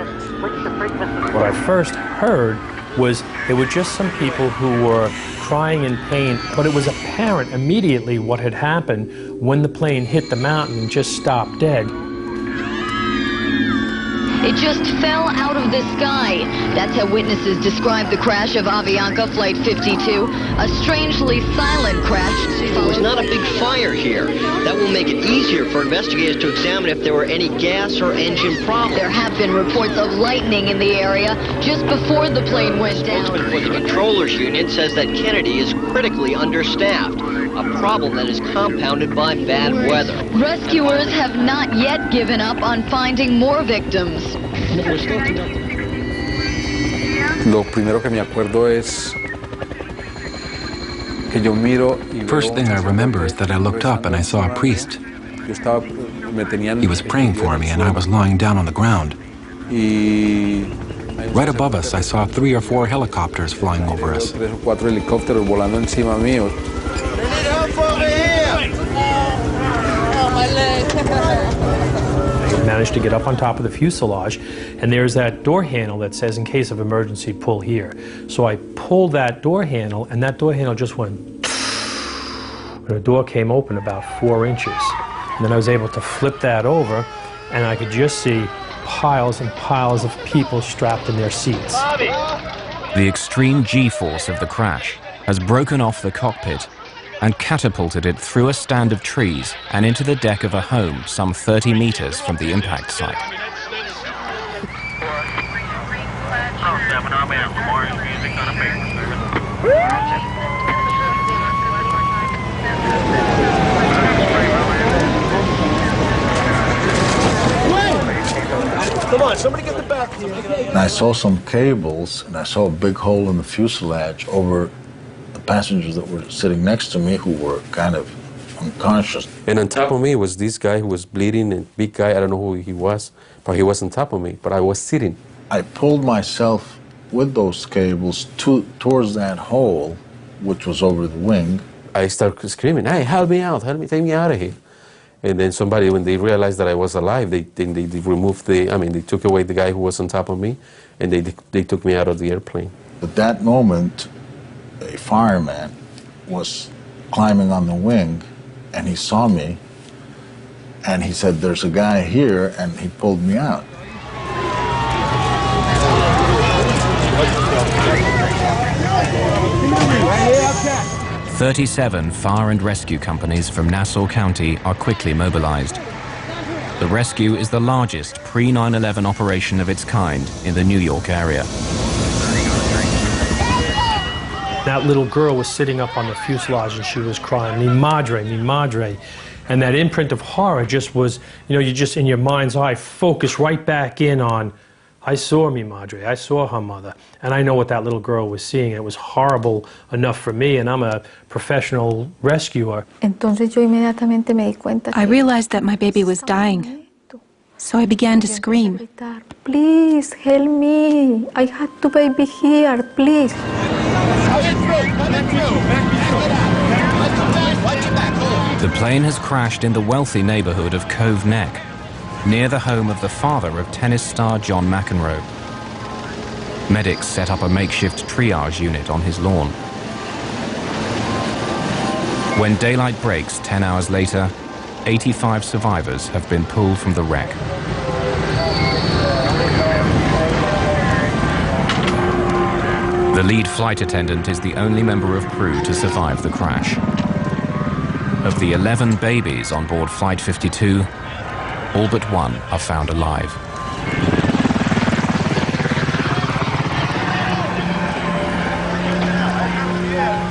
What I first heard was it were just some people who were crying in pain, but it was apparent immediately what had happened when the plane hit the mountain and just stopped dead. It just fell out of the sky. That's how witnesses describe the crash of Avianca Flight 52. A strangely silent crash. There was not a big fire here. That will make it easier for investigators to examine if there were any gas or engine problems. There have been reports of lightning in the area just before the plane went down. The spokesman for the Controllers Union says that Kennedy is critically understaffed, a problem that is compounded by bad weather. Rescuers have not yet given up on finding more victims. Lo primero que me acuerdo es que yo miro y First thing I remember is that I looked up and I saw a priest. He was praying for me and I was lying down on the ground. Right above us, I saw 3 or 4 helicopters flying over us. 3 o 4 helicópteros volando encima mío. I managed to get up on top of the fuselage, and there's that door handle that says, in case of emergency, pull here. So I pulled that door handle, and that door handle just went, and the door came open about 4 inches. And then I was able to flip that over, and I could just see piles and piles of people strapped in their seats. The extreme G-force of the crash has broken off the cockpit and catapulted it through a stand of trees and into the deck of a home some 30 meters from the impact site. Come on, somebody get the back here. And I saw some cables, and I saw a big hole in the fuselage over the passengers that were sitting next to me who were kind of unconscious. And on top of me was this guy who was bleeding, and big guy, I don't know who he was, but he was on top of me, but I was sitting. I pulled myself with those cables towards that hole, which was over the wing. I started screaming, hey, help me out, help me, take me out of here. And then somebody, when they realized that I was alive, they removed they took away the guy who was on top of me, and they took me out of the airplane. At that moment, a fireman was climbing on the wing, and he saw me, and he said, there's a guy here, and he pulled me out. 37 fire and rescue companies from Nassau County are quickly mobilized. The rescue is the largest pre-9/11 operation of its kind in the New York area. That little girl was sitting up on the fuselage and she was crying, mi madre, mi madre. And that imprint of horror just was, you just in your mind's eye, focus right back in on, I saw mi madre, I saw her mother, and I know what that little girl was seeing. It was horrible enough for me, and I'm a professional rescuer. I realized that my baby was dying, so I began to scream. Please, help me. I had the baby here, please. The plane has crashed in the wealthy neighborhood of Cove Neck, near the home of the father of tennis star John McEnroe. Medics set up a makeshift triage unit on his lawn. When daylight breaks 10 hours later, 85 survivors have been pulled from the wreck. The lead flight attendant is the only member of crew to survive the crash. Of the 11 babies on board Flight 52, all but one are found alive.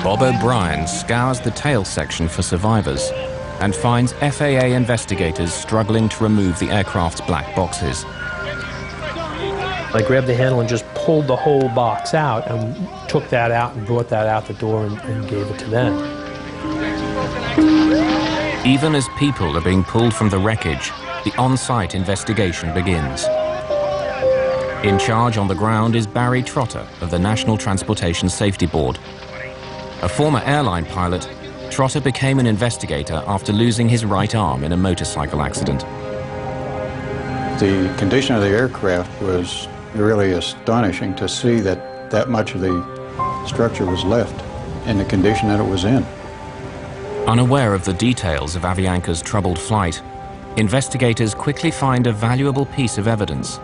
Bob O'Brien scours the tail section for survivors and finds FAA investigators struggling to remove the aircraft's black boxes. I grabbed the handle and just pulled the whole box out and took that out and brought that out the door and gave it to them. Even as people are being pulled from the wreckage, the on-site investigation begins. In charge on the ground is Barry Trotter of the National Transportation Safety Board. A former airline pilot, Trotter became an investigator after losing his right arm in a motorcycle accident. The condition of the aircraft was really astonishing to see that much of the structure was left in the condition that it was in. Unaware of the details of Avianca's troubled flight, investigators quickly find a valuable piece of evidence.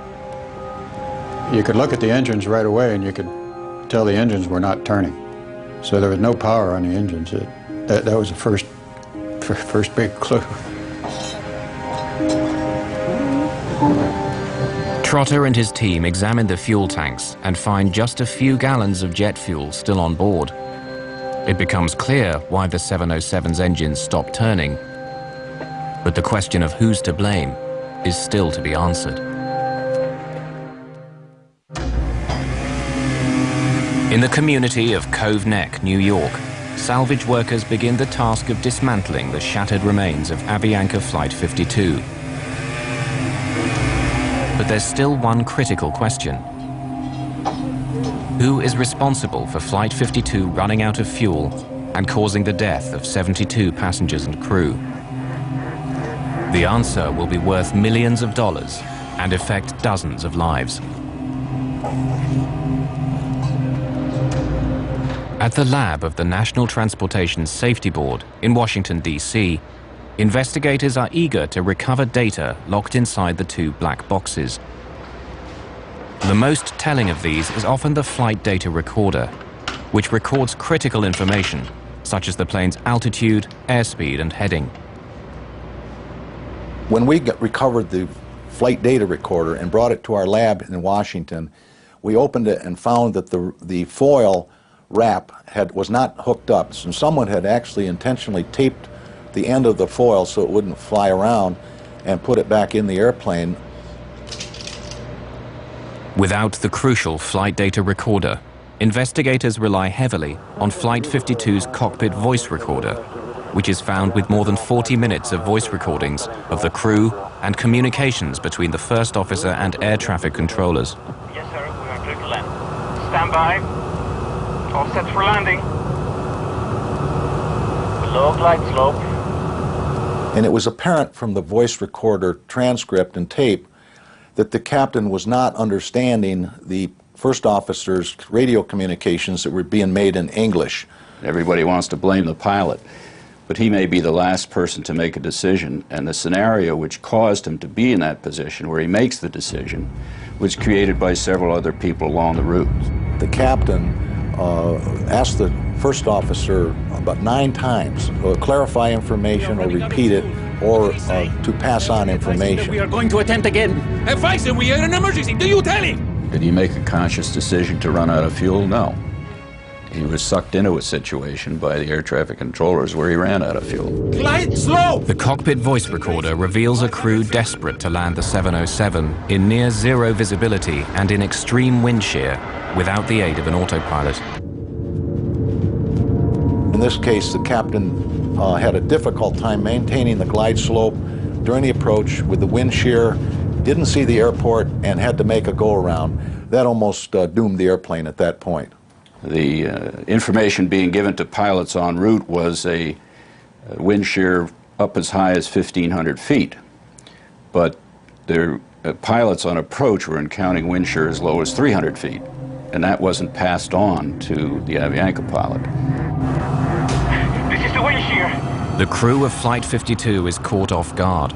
You could look at the engines right away and you could tell the engines were not turning. So there was no power on the engines. That was the first big clue. Trotter and his team examine the fuel tanks and find just a few gallons of jet fuel still on board. It becomes clear why the 707's engines stopped turning, but the question of who's to blame is still to be answered. In the community of Cove Neck, New York, salvage workers begin the task of dismantling the shattered remains of Avianca Flight 52. But there's still one critical question. Who is responsible for Flight 52 running out of fuel and causing the death of 72 passengers and crew? The answer will be worth millions of dollars and affect dozens of lives. At the lab of the National Transportation Safety Board in Washington, D.C., investigators are eager to recover data locked inside the two black boxes. The most telling of these is often the flight data recorder, which records critical information such as the plane's altitude, airspeed, and heading. When we recovered the flight data recorder and brought it to our lab in Washington, we opened it and found that the foil wrap was not hooked up. So someone had actually intentionally taped the end of the foil so it wouldn't fly around and put it back in the airplane. Without the crucial flight data recorder, investigators rely heavily on Flight 52's cockpit voice recorder, which is found with more than 40 minutes of voice recordings of the crew and communications between the first officer and air traffic controllers. Yes, sir. We are clear to land. Stand by. All set for landing. Below glide slope. And it was apparent from the voice recorder transcript and tape that the captain was not understanding the first officer's radio communications that were being made in English. Everybody wants to blame the pilot, but he may be the last person to make a decision, and the scenario which caused him to be in that position where he makes the decision was created by several other people along the route. The captain asked the first officer about 9 times to clarify information or repeat it or to pass on information. We are going to attempt again. Advise, we are in an emergency. Do you tell him? Did he make a conscious decision to run out of fuel? No. He was sucked into a situation by the air traffic controllers where he ran out of fuel. Glide slow! The cockpit voice recorder reveals a crew desperate to land the 707 in near zero visibility and in extreme wind shear without the aid of an autopilot. In this case, the captain had a difficult time maintaining the glide slope during the approach with the wind shear, didn't see the airport, and had to make a go-around. That almost doomed the airplane at that point. The information being given to pilots en route was a wind shear up as high as 1,500 feet. But their pilots on approach were encountering wind shear as low as 300 feet. And that wasn't passed on to the Avianca pilot. This is the wind shear. The crew of Flight 52 is caught off guard.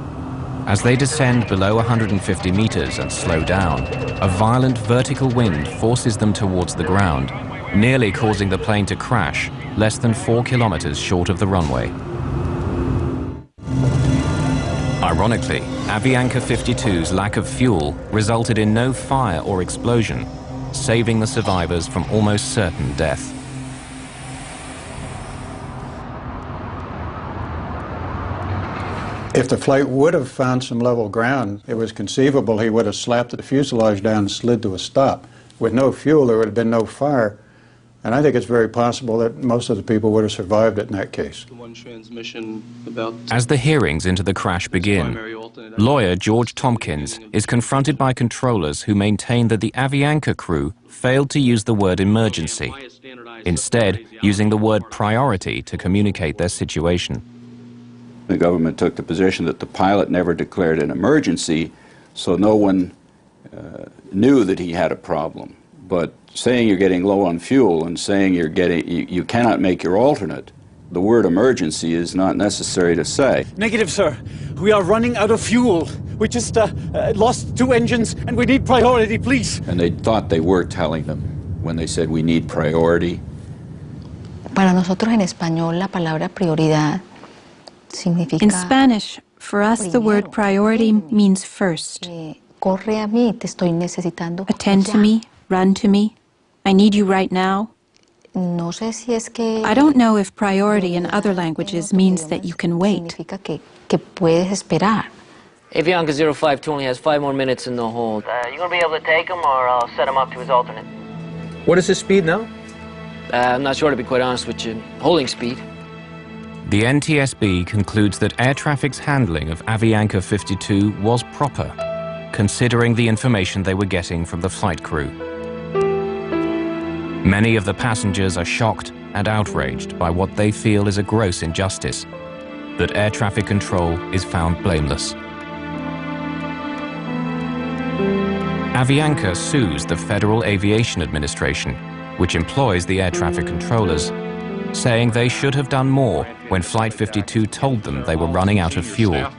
As they descend below 150 meters and slow down, a violent vertical wind forces them towards the ground, nearly causing the plane to crash less than 4 kilometers short of the runway. Ironically, Avianca 52's lack of fuel resulted in no fire or explosion, saving the survivors from almost certain death. If the flight would have found some level ground, it was conceivable he would have slapped the fuselage down and slid to a stop. With no fuel, there would have been no fire. And I think it's very possible that most of the people would have survived it in that case. As the hearings into the crash begin, lawyer George Tompkins is confronted by controllers who maintain that the Avianca crew failed to use the word emergency, instead using the word priority to communicate their situation. The government took the position that the pilot never declared an emergency, so no one knew that he had a problem. But saying you're getting low on fuel and saying you cannot make your alternate, the word emergency is not necessary to say. Negative, sir. We are running out of fuel. We just lost 2 engines and we need priority, please. And they thought they were telling them when they said we need priority. Para nosotros en español la palabra prioridad significa. In Spanish, for us the word priority means first. Corre a mí, te estoy necesitando. Attend to me, run to me. I need you right now. No sé si es que I don't know if priority in other languages means that you can wait. Significa que puedes esperar. Avianca 052 only has 5 more minutes in the hold. You gonna be able to take him, or I'll set him up to his alternate? What is his speed now? I'm not sure, to be quite honest with you. Holding speed. The NTSB concludes that air traffic's handling of Avianca 52 was proper, considering the information they were getting from the flight crew. Many of the passengers are shocked and outraged by what they feel is a gross injustice, that air traffic control is found blameless. Avianca sues the Federal Aviation Administration, which employs the air traffic controllers, saying they should have done more when Flight 52 told them they were running out of fuel.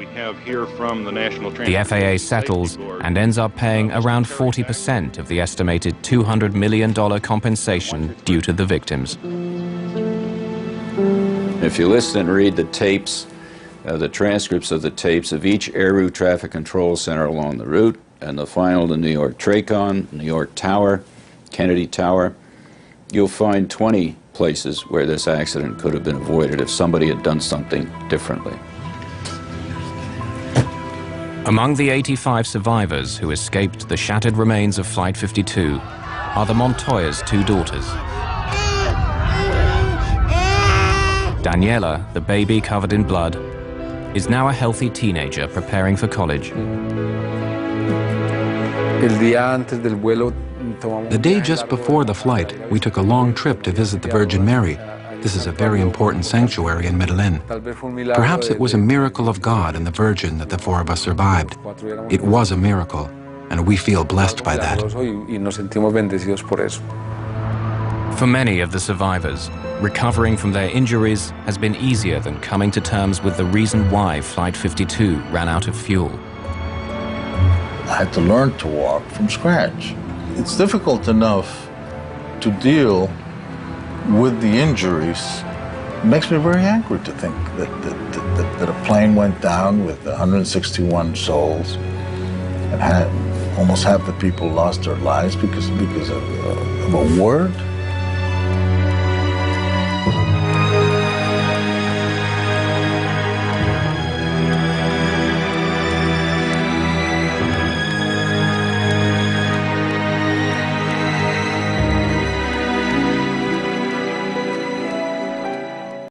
The FAA settles and ends up paying around 40% of the estimated $200 million compensation due to the victims. If you listen and read the tapes, the transcripts of the tapes of each air route traffic control center along the route, and the final to New York Tracon, New York Tower, Kennedy Tower, you'll find 20 places where this accident could have been avoided if somebody had done something differently. Among the 85 survivors who escaped the shattered remains of Flight 52 are the Montoya's two daughters. Daniela, the baby covered in blood, is now a healthy teenager preparing for college. The day just before the flight, we took a long trip to visit the Virgin Mary. This is a very important sanctuary in Medellin. Perhaps it was a miracle of God and the Virgin that the four of us survived. It was a miracle, and we feel blessed by that. For many of the survivors, recovering from their injuries has been easier than coming to terms with the reason why Flight 52 ran out of fuel. I had to learn to walk from scratch. It's difficult enough to deal with the injuries. It makes me very angry to think that a plane went down with 161 souls and had almost half the people lost their lives because of a word.